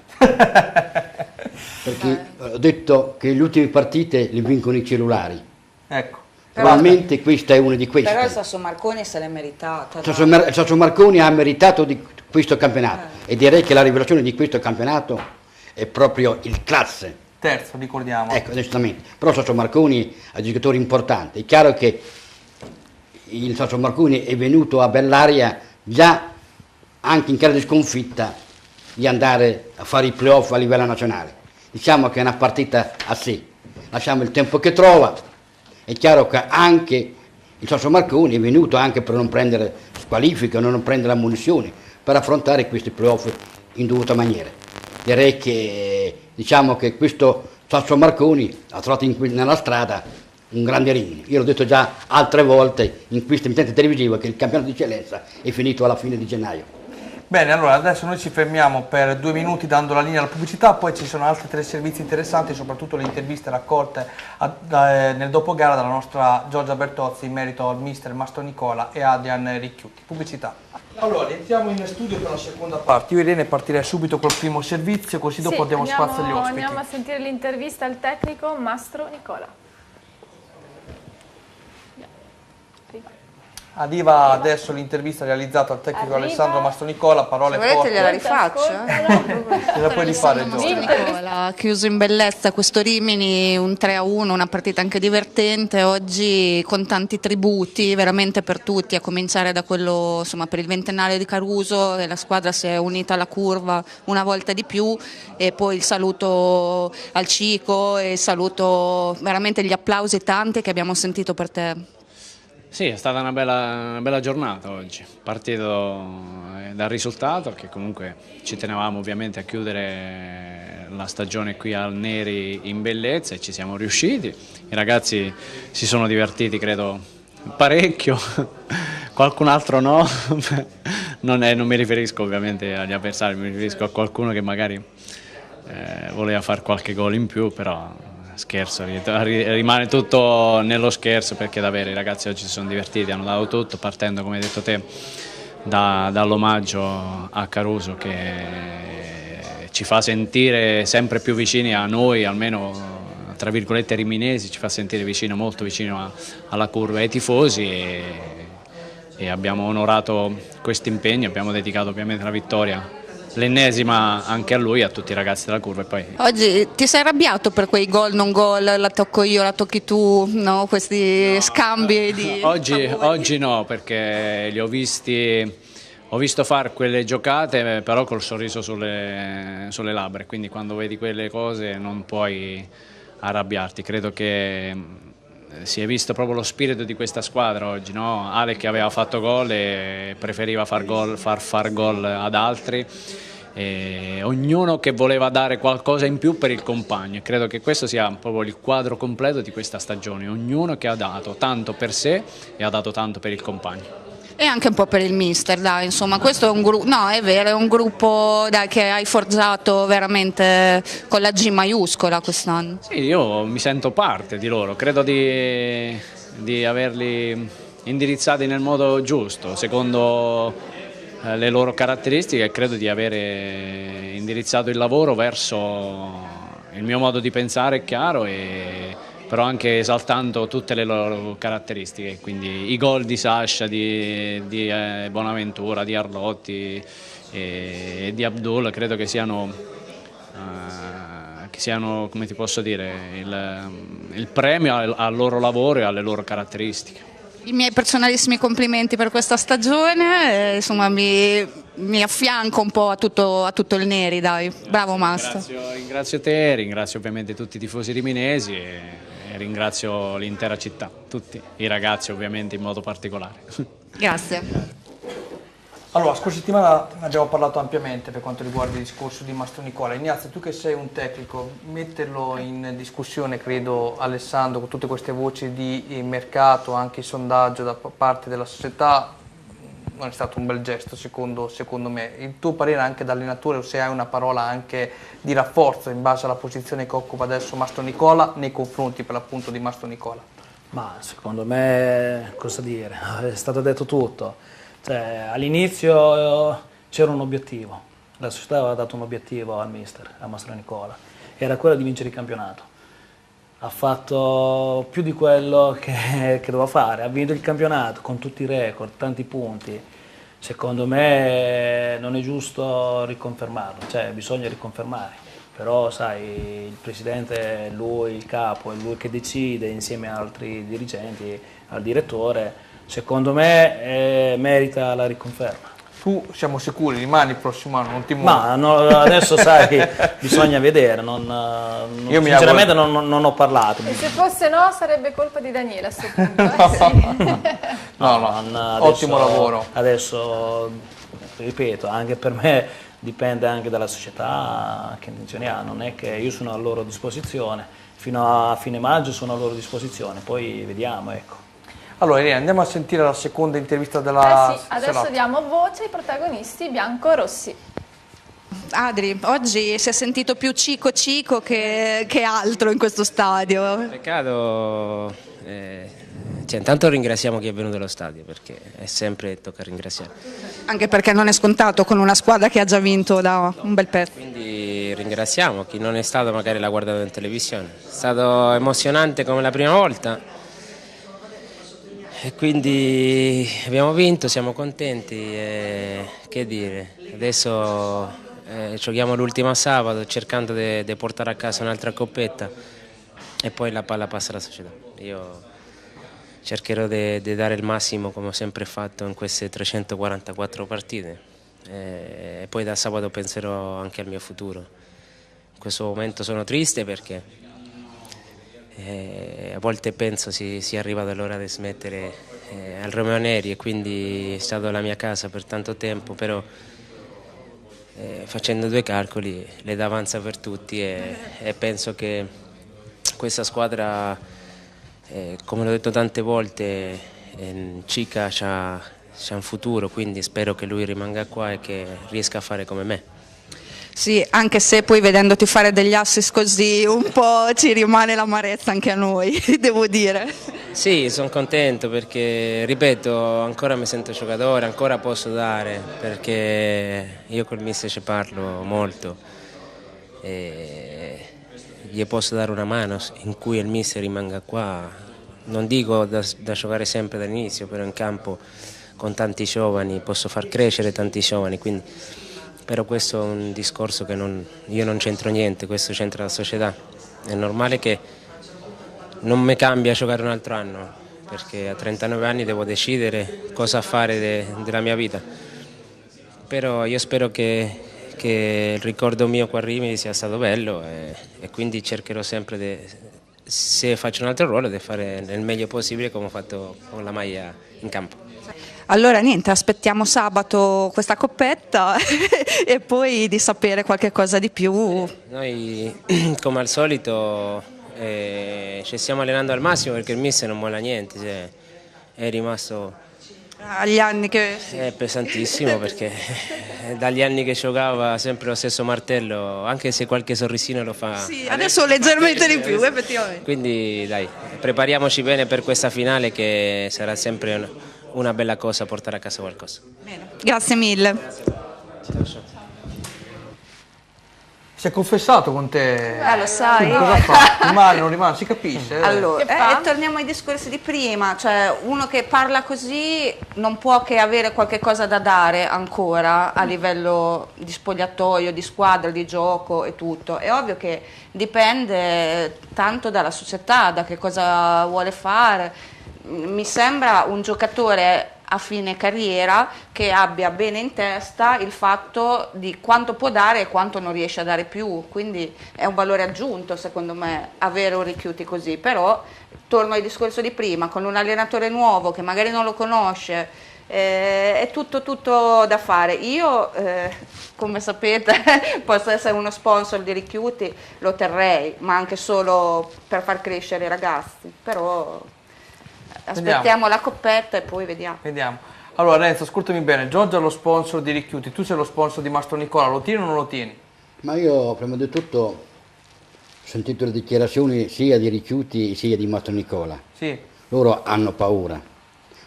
perché ho detto che le ultime partite le vincono i cellulari. Ecco. Probabilmente questa è una di queste. Però il Sasso Marconi se l'è meritata. Il Sasso Marconi ha meritato di questo campionato e direi che la rivelazione di questo campionato è proprio il Classe. Terzo, ricordiamo. Ecco, giustamente. Però Sasso Marconi è un giocatore importante. È chiaro che il Sasso Marconi è venuto a Bellaria già anche in caso di sconfitta di andare a fare i playoff a livello nazionale. Diciamo che è una partita a sé. Lasciamo il tempo che trova. È chiaro che anche il Sasso Marconi è venuto anche per non prendere squalifiche, non prendere ammunizioni, per affrontare questi playoff in dovuta maniera. Direi che diciamo che questo Sasso Marconi ha trovato nella strada un grande Rimini. Io l'ho detto già altre volte in questa emittente televisiva che il campionato di eccellenza è finito alla fine di gennaio. Bene, allora adesso noi ci fermiamo per 2 minuti dando la linea alla pubblicità, poi ci sono altri 3 servizi interessanti, soprattutto le interviste raccolte nel dopogara dalla nostra Giorgia Bertozzi in merito al mister Mastro Nicola e Adrian Ricchiuti. Pubblicità. Allora, entriamo in studio per la seconda parte. Io Irene partirei subito col primo servizio, così dopo diamo spazio agli ospiti. Andiamo a sentire l'intervista al tecnico Mastro Nicola. Arriva adesso l'intervista realizzata al tecnico Alessandro Mastronicola, parole Se volete forti. gliela rifaccio. Ce la puoi rifare, Giorgio? Nicola ha chiuso in bellezza questo Rimini, un 3-1, una partita anche divertente, oggi con tanti tributi veramente per tutti, a cominciare da quello, insomma, per il ventennale di Caruso, e la squadra si è unita alla curva una volta di più, e poi il saluto al Cico e il saluto, veramente gli applausi tanti che abbiamo sentito per te. Sì, è stata una bella giornata oggi, partito dal risultato che comunque ci tenevamo ovviamente a chiudere la stagione qui al Neri in bellezza e ci siamo riusciti. I ragazzi si sono divertiti credo parecchio, qualcun altro no, non mi riferisco ovviamente agli avversari, mi riferisco a qualcuno che magari voleva fare qualche gol in più, però... Scherzo, rimane tutto nello scherzo perché davvero i ragazzi oggi si sono divertiti, hanno dato tutto, partendo come hai detto te dall'omaggio a Caruso che ci fa sentire sempre più vicini a noi, almeno tra virgolette riminesi, ci fa sentire vicino, molto vicino alla curva e ai tifosi e abbiamo onorato questo impegno, abbiamo dedicato ovviamente la vittoria, l'ennesima anche a lui e a tutti i ragazzi della curva. E poi... Oggi ti sei arrabbiato per quei gol, non gol, la tocco io, la tocchi tu, no? Questi scambi di... Oggi no, perché li ho visto fare quelle giocate però col sorriso sulle labbra, quindi quando vedi quelle cose non puoi arrabbiarti. Credo che si è visto proprio lo spirito di questa squadra oggi, no? Ale che aveva fatto gol e preferiva far gol ad altri, e ognuno che voleva dare qualcosa in più per il compagno, e credo che questo sia proprio il quadro completo di questa stagione, ognuno che ha dato tanto per sé e ha dato tanto per il compagno. E anche un po' per il mister, dai, insomma, questo è un gruppo, no, è vero, è un gruppo dai, che hai forgiato veramente con la G maiuscola quest'anno. Sì, io mi sento parte di loro, credo di averli indirizzati nel modo giusto, secondo le loro caratteristiche, e credo di avere indirizzato il lavoro verso il mio modo di pensare, è chiaro, però anche esaltando tutte le loro caratteristiche, quindi i gol di Sasha, di Bonaventura, di Arlotti e di Abdul credo che siano, come ti posso dire, il premio al loro lavoro e alle loro caratteristiche. I miei personalissimi complimenti per questa stagione, insomma mi affianco un po' a tutto il Neri, dai, bravo Mastro. Ringrazio te, ringrazio ovviamente tutti i tifosi riminesi e ringrazio l'intera città, tutti i ragazzi ovviamente in modo particolare. Grazie. Allora, scorsa settimana ne abbiamo parlato ampiamente per quanto riguarda il discorso di Mastronicola. Ignazio, tu che sei un tecnico, metterlo in discussione, credo, Alessandro, con tutte queste voci di mercato, anche il sondaggio da parte della società, non è stato un bel gesto secondo me. Il tuo parere anche da allenatore, o se hai una parola anche di rafforzo in base alla posizione che occupa adesso Mastronicola nei confronti per l'appunto di Mastronicola? Ma secondo me, cosa dire, è stato detto tutto. Cioè, all'inizio c'era un obiettivo, la società aveva dato un obiettivo al mister, a Mastronicola, era quello di vincere il campionato. Ha fatto più di quello che doveva fare, ha vinto il campionato con tutti i record, tanti punti. Secondo me non è giusto riconfermarlo, cioè bisogna riconfermare. Però sai, il presidente è lui, il capo, è lui che decide insieme a altri dirigenti, al direttore. Secondo me merita la riconferma. Tu siamo sicuri, rimani il prossimo anno, non ti muovi? Ma no, adesso sai che bisogna vedere, sinceramente non ho parlato. E se fosse no sarebbe colpa di Daniele a questo punto. No, ottimo lavoro. Adesso, ripeto, anche per me dipende anche dalla società che intenzioni ha, non è che io sono a loro disposizione, fino a fine maggio sono a loro disposizione, poi vediamo, ecco. Allora Irene, andiamo a sentire la seconda intervista della adesso serata. diamo voce ai protagonisti bianco-rossi. Adri, oggi si è sentito più Cico che altro in questo stadio. Peccato, intanto ringraziamo chi è venuto allo stadio, perché è sempre tocca ringraziare. Anche perché non è scontato con una squadra che ha già vinto da un bel pezzo. Quindi ringraziamo chi non è stato, magari l'ha guardato in televisione. È stato emozionante come la prima volta. E quindi abbiamo vinto, siamo contenti, e che dire, adesso giochiamo l'ultima sabato cercando di portare a casa un'altra coppetta e poi la palla passa alla società. Io cercherò di dare il massimo come ho sempre fatto in queste 344 partite e poi da sabato penserò anche al mio futuro. In questo momento sono triste perché a volte penso sia arrivata l'ora di smettere al Romeo Neri e quindi è stata la mia casa per tanto tempo, però facendo due calcoli l'età avanza per tutti e penso che questa squadra, come l'ho detto tante volte, Cica c'ha un futuro, quindi spero che lui rimanga qua e che riesca a fare come me. Sì, anche se poi vedendoti fare degli assist così un po' ci rimane l'amarezza anche a noi, devo dire. Sì, sono contento perché, ripeto, ancora mi sento giocatore, ancora posso dare, perché io col mister ci parlo molto e gli posso dare una mano in cui il mister rimanga qua. Non dico da giocare sempre dall'inizio, però in campo con tanti giovani posso far crescere tanti giovani, quindi... Però questo è un discorso che io non c'entro niente, questo c'entra la società. È normale che non mi cambia giocare un altro anno, perché a 39 anni devo decidere cosa fare della mia vita. Però io spero che il ricordo mio qua a Rimini sia stato bello e quindi cercherò sempre, se faccio un altro ruolo, di fare nel meglio possibile come ho fatto con la maglia in campo. Allora niente, aspettiamo sabato questa coppetta e poi di sapere qualche cosa di più. Noi come al solito ci stiamo allenando al massimo perché il mister non molla niente, cioè, è rimasto agli anni che... È pesantissimo perché dagli anni che giocava sempre lo stesso martello, anche se qualche sorrisino lo fa. Sì, adesso leggermente di più effettivamente. Quindi dai, prepariamoci bene per questa finale che sarà sempre una bella cosa portare a casa qualcosa. Bene. Grazie mille. Si è confessato con te? Lo sai. Cosa fa? Rimane, non rimane, si capisce? Allora, torniamo ai discorsi di prima, cioè uno che parla così non può che avere qualche cosa da dare ancora a livello di spogliatoio, di squadra, di gioco e tutto. È ovvio che dipende tanto dalla società, da che cosa vuole fare. Mi sembra un giocatore a fine carriera che abbia bene in testa il fatto di quanto può dare e quanto non riesce a dare più, quindi è un valore aggiunto secondo me avere un Richiuti così. Però torno al discorso di prima, con un allenatore nuovo che magari non lo conosce, è tutto da fare. Io come sapete posso essere uno sponsor di Richiuti, lo terrei, ma anche solo per far crescere i ragazzi, però aspettiamo la coppetta e poi vediamo. Allora Renzo, ascoltami bene, Giorgio è lo sponsor di Richiuti, tu sei lo sponsor di Mastro Nicola, lo tieni o non lo tieni? Ma io prima di tutto ho sentito le dichiarazioni sia di Richiuti sia di Mastro Nicola. Sì. Loro hanno paura,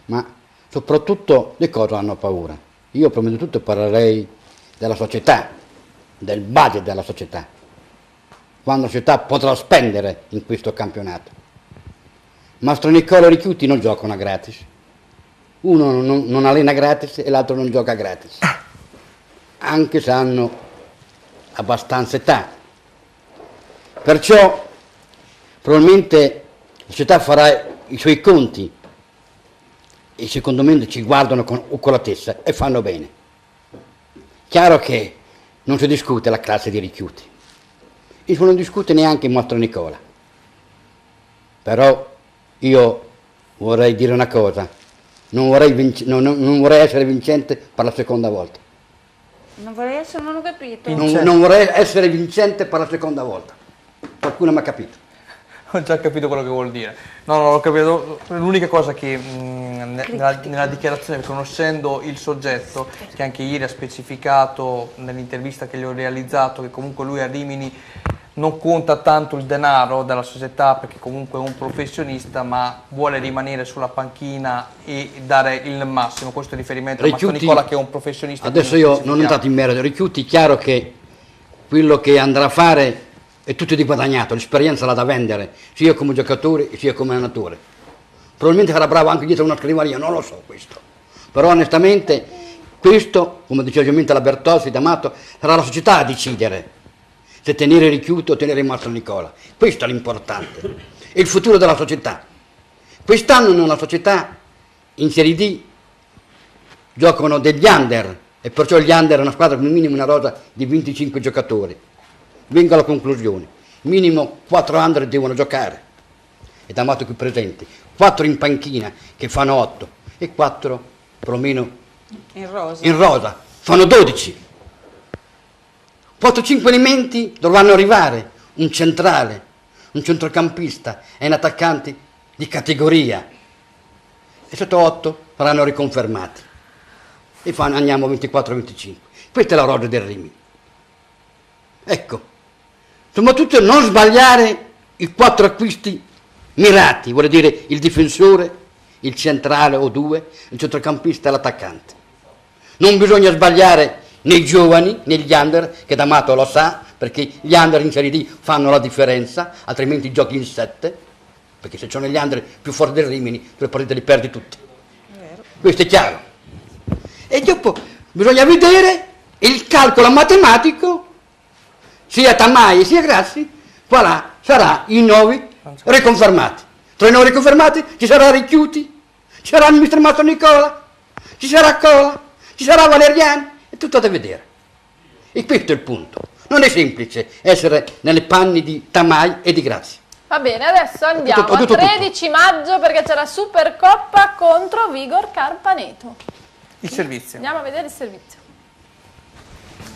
ma soprattutto di cosa hanno paura? Io prima di tutto parlerei della società, del budget della società, quando la società potrà spendere in questo campionato. Mastro Nicola e Richiuti non giocano gratis, uno non allena gratis e l'altro non gioca gratis, anche se hanno abbastanza età. Perciò probabilmente la società farà i suoi conti e secondo me ci guardano con oculatezza e fanno bene. Chiaro che non si discute la classe di Richiuti e non discute neanche Mastro Nicola, però io vorrei dire una cosa, non vorrei essere vincente per la seconda volta. Non vorrei essere, non ho capito. Non vorrei essere vincente per la seconda volta. Qualcuno mi ha capito. Ho già capito quello che vuol dire. No, non ho capito. L'unica cosa che nella dichiarazione, conoscendo il soggetto, che anche ieri ha specificato nell'intervista che gli ho realizzato, che comunque lui a Rimini non conta tanto il denaro della società perché comunque è un professionista, ma vuole rimanere sulla panchina e dare il massimo. Questo è riferimento a Mastro Nicola, che è un professionista. Adesso io non ho entrato in merito. Richiuti, chiaro che quello che andrà a fare è tutto di guadagnato, l'esperienza l'ha da vendere, sia come giocatore sia come allenatore. probabilmente sarà bravo anche dietro una scrivania, non lo so questo. Però onestamente questo, come diceva giustamente la Bertozzi, D'Amato, sarà la società a decidere se tenere Richiuto o tenere Mastro Nicola. Questo è l'importante, è il futuro della società. Quest'anno nella società in Serie D giocano degli under, e perciò gli under è una squadra con minimo una rosa di 25 giocatori. Vengo alla conclusione, minimo 4 under devono giocare, e D'Amato qui presenti, 4 in panchina che fanno 8 e 4 perlomeno In rosa. in rosa, fanno 12. 4-5 elementi dovranno arrivare, un centrale, un centrocampista e un attaccante di categoria, e sotto 8 saranno riconfermati e andiamo 24-25. Questa è la rosa del Rimini. Ecco, soprattutto non sbagliare i 4 acquisti mirati, vuol dire il difensore, il centrale o 2, il centrocampista e l'attaccante. Non bisogna sbagliare nei giovani, negli under, che D'Amato lo sa, perché gli under in Serie D fanno la differenza, altrimenti giochi in 7, perché se sono gli under più forti del Rimini, tu le partite le perdi tutte. Questo è chiaro. E dopo bisogna vedere il calcolo matematico, sia Tamai sia Grassi, sarà i 9 riconfermati. Tra i 9 riconfermati ci sarà Richiuti, ci sarà il mister Mastro Nicola, ci sarà Cola, ci sarà Valeriani, è tutto da vedere. E questo è il punto. Non è semplice essere nelle panni di Tamai e di Grassi. Va bene, adesso andiamo al 13 maggio perché c'è la Supercoppa contro Vigor Carpaneto. Il servizio. Andiamo a vedere il servizio.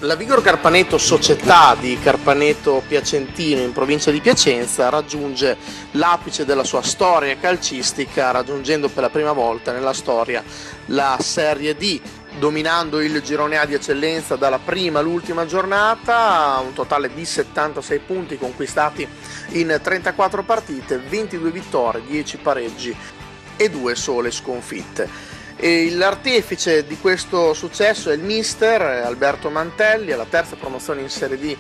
La Vigor Carpaneto, società di Carpaneto Piacentino in provincia di Piacenza, raggiunge l'apice della sua storia calcistica, raggiungendo per la prima volta nella storia la Serie D, dominando il girone A di eccellenza dalla prima all'ultima giornata, un totale di 76 punti conquistati in 34 partite, 22 vittorie, 10 pareggi e 2 sole sconfitte. E l'artefice di questo successo è il mister Alberto Mantelli, alla terza promozione in Serie D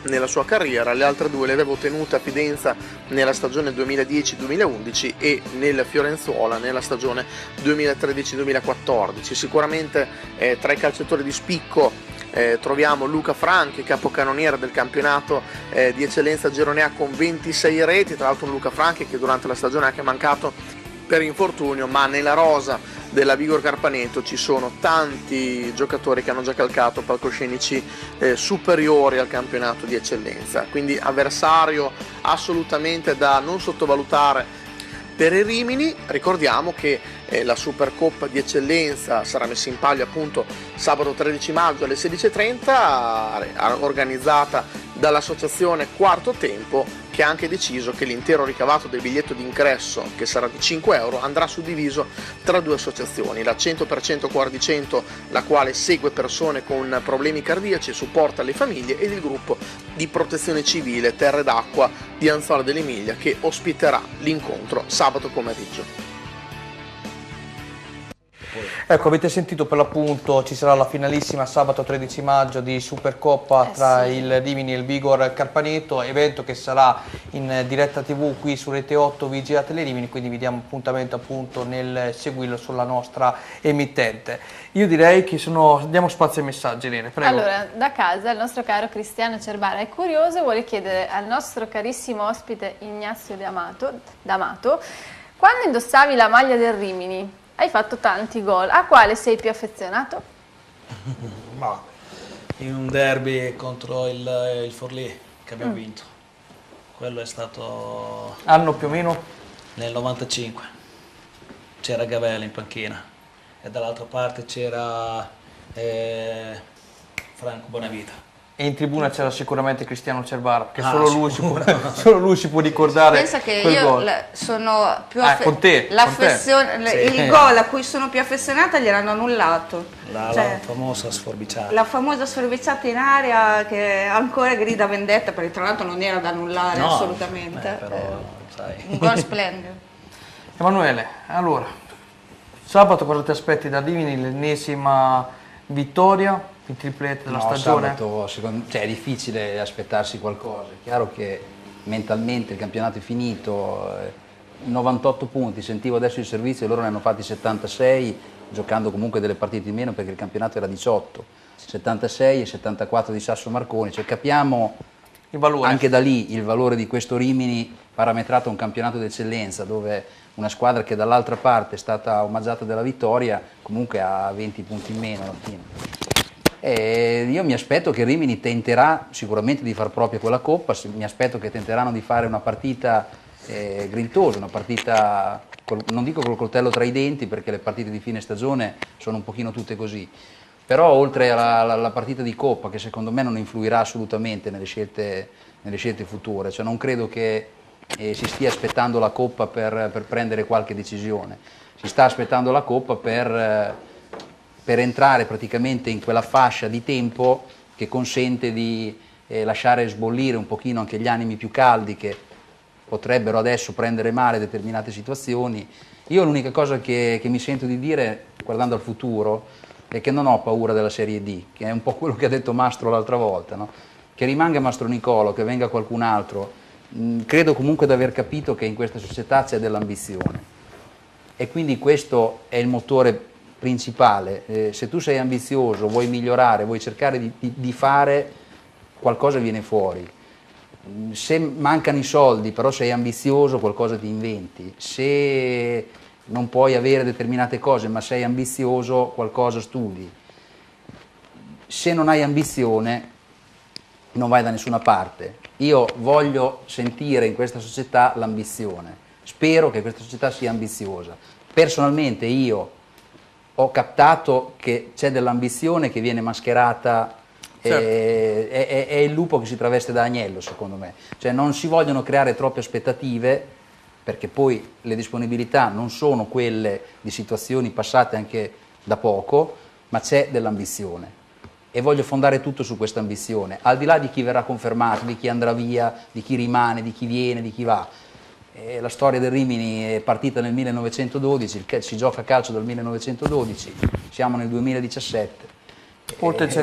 nella sua carriera. Le altre 2 le aveva ottenute a Fidenza nella stagione 2010-2011 e nel Fiorenzuola nella stagione 2013-2014. Sicuramente tra i calciatori di spicco troviamo Luca Franchi, capocannoniere del campionato di eccellenza Girone A con 26 reti, tra l'altro un Luca Franchi che durante la stagione ha anche mancato per infortunio, ma nella rosa della Vigor Carpaneto ci sono tanti giocatori che hanno già calcato palcoscenici superiori al campionato di eccellenza, quindi avversario assolutamente da non sottovalutare per il Rimini. Ricordiamo che la Supercoppa di eccellenza sarà messa in palio appunto sabato 13 maggio alle 16:30, organizzata dall'associazione Quarto Tempo, che ha anche deciso che l'intero ricavato del biglietto d'ingresso, che sarà di 5 euro, andrà suddiviso tra 2 associazioni, la 100% Cuore di 100, la quale segue persone con problemi cardiaci e supporta le famiglie, ed il gruppo di protezione civile Terre d'Acqua di Anzola dell'Emilia, che ospiterà l'incontro sabato pomeriggio. Ecco, avete sentito, per l'appunto ci sarà la finalissima sabato 13 maggio di Supercoppa tra il Rimini e il Vigor Carpaneto, evento che sarà in diretta TV qui su Rete 8 VGA Telerimini, quindi vi diamo appuntamento appunto nel seguirlo sulla nostra emittente. Io direi che diamo spazio ai messaggi, Irene, prego. Allora, da casa il nostro caro Cristiano Cerbara è curioso e vuole chiedere al nostro carissimo ospite Ignazio D'Amato, quando indossavi la maglia del Rimini hai fatto tanti gol, a quale sei più affezionato? Ma in un derby contro il Forlì che abbiamo vinto, quello è stato... Anno più o meno? Nel 95, c'era Gavella in panchina e dall'altra parte c'era Franco Bonavita. E in tribuna c'era sicuramente Cristiano Cerbara, che solo lui si può ricordare. Pensa che quel io gol. sono più con te, il gol a cui sono più affezionata gliel'hanno annullato. La famosa sforbiciata. La famosa sforbiciata in aria che ancora grida vendetta, perché tra l'altro non era da annullare assolutamente. Però, sai. Un gol splendido. Emanuele, allora, sabato cosa ti aspetti da Rimini? L'ennesima vittoria? Il triplete della stagione? Sabato, è difficile aspettarsi qualcosa. È chiaro che mentalmente il campionato è finito, 98 punti, sentivo adesso il servizio e loro ne hanno fatti 76, giocando comunque delle partite in meno perché il campionato era 18, 76 e 74 di Sasso Marconi, cioè capiamo anche da lì il valore di questo Rimini parametrato a un campionato d'eccellenza, dove una squadra che dall'altra parte è stata omaggiata della vittoria comunque ha 20 punti in meno alla fine. E io mi aspetto che Rimini tenterà sicuramente di far propria quella coppa, mi aspetto che tenteranno di fare una partita grintosa, una partita, non dico col coltello tra i denti perché le partite di fine stagione sono un pochino tutte così, però oltre alla partita di coppa, che secondo me non influirà assolutamente nelle scelte future, cioè non credo che si stia aspettando la coppa per prendere qualche decisione, si sta aspettando la coppa per entrare praticamente in quella fascia di tempo che consente di lasciare sbollire un pochino anche gli animi più caldi che potrebbero adesso prendere male determinate situazioni. Io l'unica cosa che mi sento di dire, guardando al futuro, è che non ho paura della Serie D, che è un po' quello che ha detto Mastro l'altra volta, no? Che rimanga Mastro Nicolo, che venga qualcun altro, credo comunque di aver capito che in questa società c'è dell'ambizione e quindi questo è il motore principale. Se tu sei ambizioso, vuoi migliorare, vuoi cercare di fare, qualcosa viene fuori. Se mancano i soldi, però sei ambizioso, qualcosa ti inventi. Se non puoi avere determinate cose, ma sei ambizioso, qualcosa studi. Se non hai ambizione, non vai da nessuna parte. Io voglio sentire in questa società l'ambizione. Spero che questa società sia ambiziosa. Personalmente io ho captato che c'è dell'ambizione che viene mascherata, certo. È il lupo che si traveste da agnello, secondo me. Cioè non si vogliono creare troppe aspettative, perché poi le disponibilità non sono quelle di situazioni passate anche da poco, ma c'è dell'ambizione. E voglio fondare tutto su questa ambizione, al di là di chi verrà confermato, di chi andrà via, di chi rimane, di chi viene, di chi va. La storia del Rimini è partita nel 1912, si gioca a calcio dal 1912, siamo nel 2017,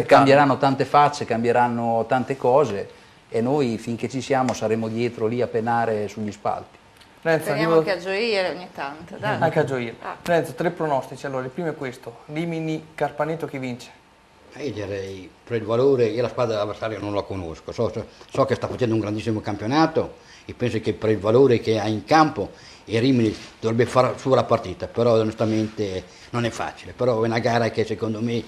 cambieranno tante facce, cambieranno tante cose e noi finché ci siamo saremo dietro lì a penare sugli spalti. Speriamo anche a gioire ogni tanto. Dai. Anche a gioire. Renzo, 3 pronostici, allora il primo è questo, Rimini-Carpaneto, chi vince? Io direi per il valore, io la squadra avversaria non la conosco, so che sta facendo un grandissimo campionato e penso che per il valore che ha in campo il Rimini dovrebbe fare su la partita, però onestamente non è facile, però è una gara che secondo me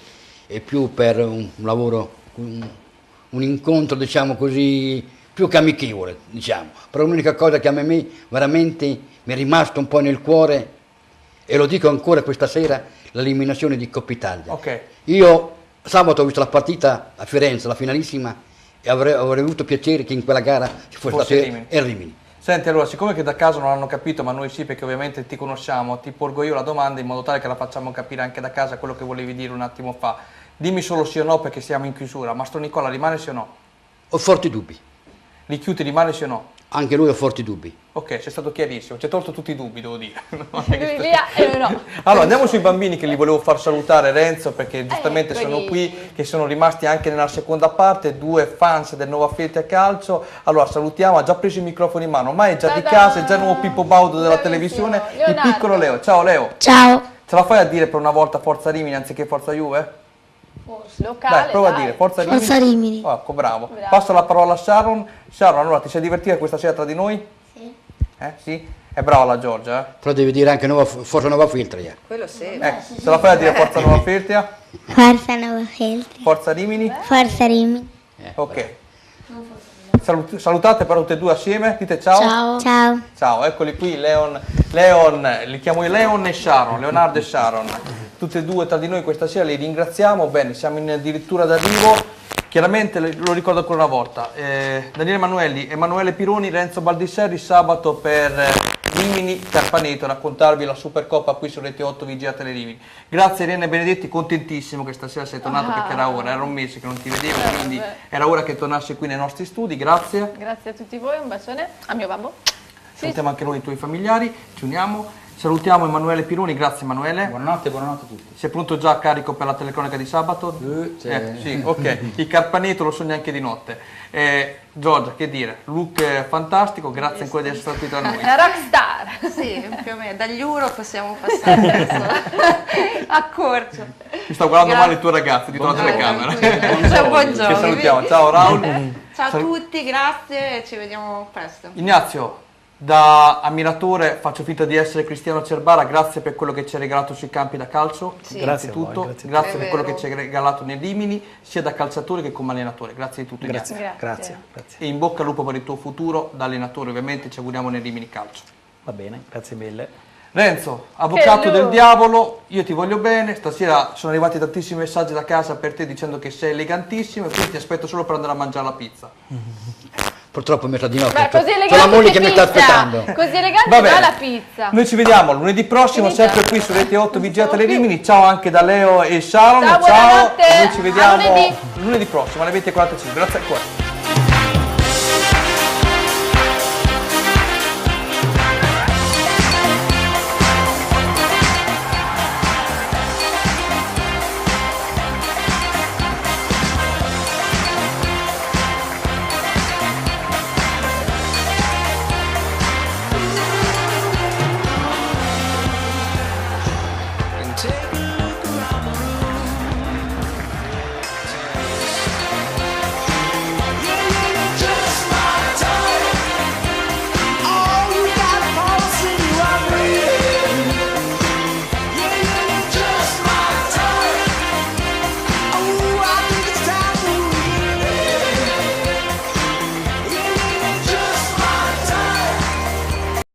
è più per un lavoro, un incontro diciamo così, più che amichevole, diciamo. Però l'unica cosa che a me veramente mi è rimasto un po' nel cuore, e lo dico ancora questa sera, l'eliminazione di Coppa Italia. Okay. Io sabato ho visto la partita a Firenze, la finalissima, e avrei avuto piacere che in quella gara ci fosse stato il Rimini. Senti, allora, siccome che da caso non hanno capito, ma noi sì, perché ovviamente ti conosciamo, ti porgo io la domanda in modo tale che la facciamo capire anche da casa quello che volevi dire un attimo fa. Dimmi solo sì o no perché siamo in chiusura. Mastro Nicola rimane sì o no? Ho forti dubbi. Lichiuti rimane sì o no? Anche lui ha forti dubbi. Ok, sei stato chiarissimo, ci hai tolto tutti i dubbi, devo dire. Lui via e lui no. Allora, andiamo sui bambini che li volevo far salutare, Renzo, perché giustamente sono qui, che sono rimasti anche nella seconda parte, 2 fans del Nova Feltria Calcio. Allora, salutiamo, ha già preso il microfono in mano, ormai è già di casa, è già il nuovo Pippo Baudo della televisione, Leonardo. Il piccolo Leo. Ciao Leo. Ciao. Ce la fai a dire per una volta Forza Rimini anziché Forza Juve? Locale, dai, prova a dire Forza Rimini. Forza Rimini. Ecco, bravo. Passo la parola a Sharon. Sharon, allora ti sei divertita questa sera tra di noi? Sì. Sì? È brava la Giorgia, Però devi dire anche Forza Nova Feltria. Quello sì. Ce la fai a dire Forza Nova Feltria? Forza Nova Feltria. Forza Rimini? Forza Rimini. Ok. Salutate però tutte e due assieme, dite ciao. Ciao. Ciao. Ciao, eccoli qui, Leon, li chiamo io Leon e Sharon, Leonardo e Sharon. Tutte e due tra di noi questa sera, li ringraziamo. Bene, siamo addirittura d'arrivo. Chiaramente lo ricordo ancora una volta, Daniele Emanuelli, Emanuele Pironi, Renzo Baldisserri, sabato per Rimini Carpaneto, raccontarvi la Supercoppa qui su Rete 8 VGA Telerimini. Grazie Irene Benedetti, contentissimo che stasera sei tornato perché era un mese che non ti vedevo, quindi era ora che tornassi qui nei nostri studi, grazie. Grazie a tutti voi, un bacione a mio babbo. Salutiamo anche noi i tuoi familiari, ci uniamo. Salutiamo Emanuele Piruni, grazie Emanuele. Buonanotte a tutti. Sei pronto già carico per la telecronaca di sabato? Sì, ok. Il Carpaneto lo sogna anche di notte. Giorgia, che dire? Look fantastico, grazie ancora di essere stati tra noi. Una rockstar. Sì, più o meno. Dagli Euro possiamo passare adesso a Corcio. Mi sto guardando male il tuo ragazzo dietro la telecamera. Buongiorno. Che salutiamo. Ciao Raul. Ciao a tutti, grazie e ci vediamo presto. Ignazio, da ammiratore faccio finta di essere Cristiano Cerbara, grazie per quello che ci hai regalato sui campi da calcio, Grazie a voi, grazie per quello che ci hai regalato nei Rimini, sia da calciatore che come allenatore, grazie di tutto Ignazio. Grazie. E in bocca al lupo per il tuo futuro, da allenatore ovviamente, ci auguriamo nei Rimini Calcio. Va bene, grazie mille. Renzo, avvocato del diavolo, io ti voglio bene, stasera sono arrivati tantissimi messaggi da casa per te dicendo che sei elegantissimo e quindi ti aspetto solo per andare a mangiare la pizza. Purtroppo mi sa di no, Beh, così c'è la moglie che mi sta pizza. aspettando. Così elegante Vabbè. va la pizza. Noi ci vediamo lunedì prossimo, sempre qui su Rete 8 Vigiate le Rimini. Ciao anche da Leo e Sharon. Ciao, buonanotte. Noi ci vediamo A lunedì. lunedì prossimo alle 20:45. Grazie ancora.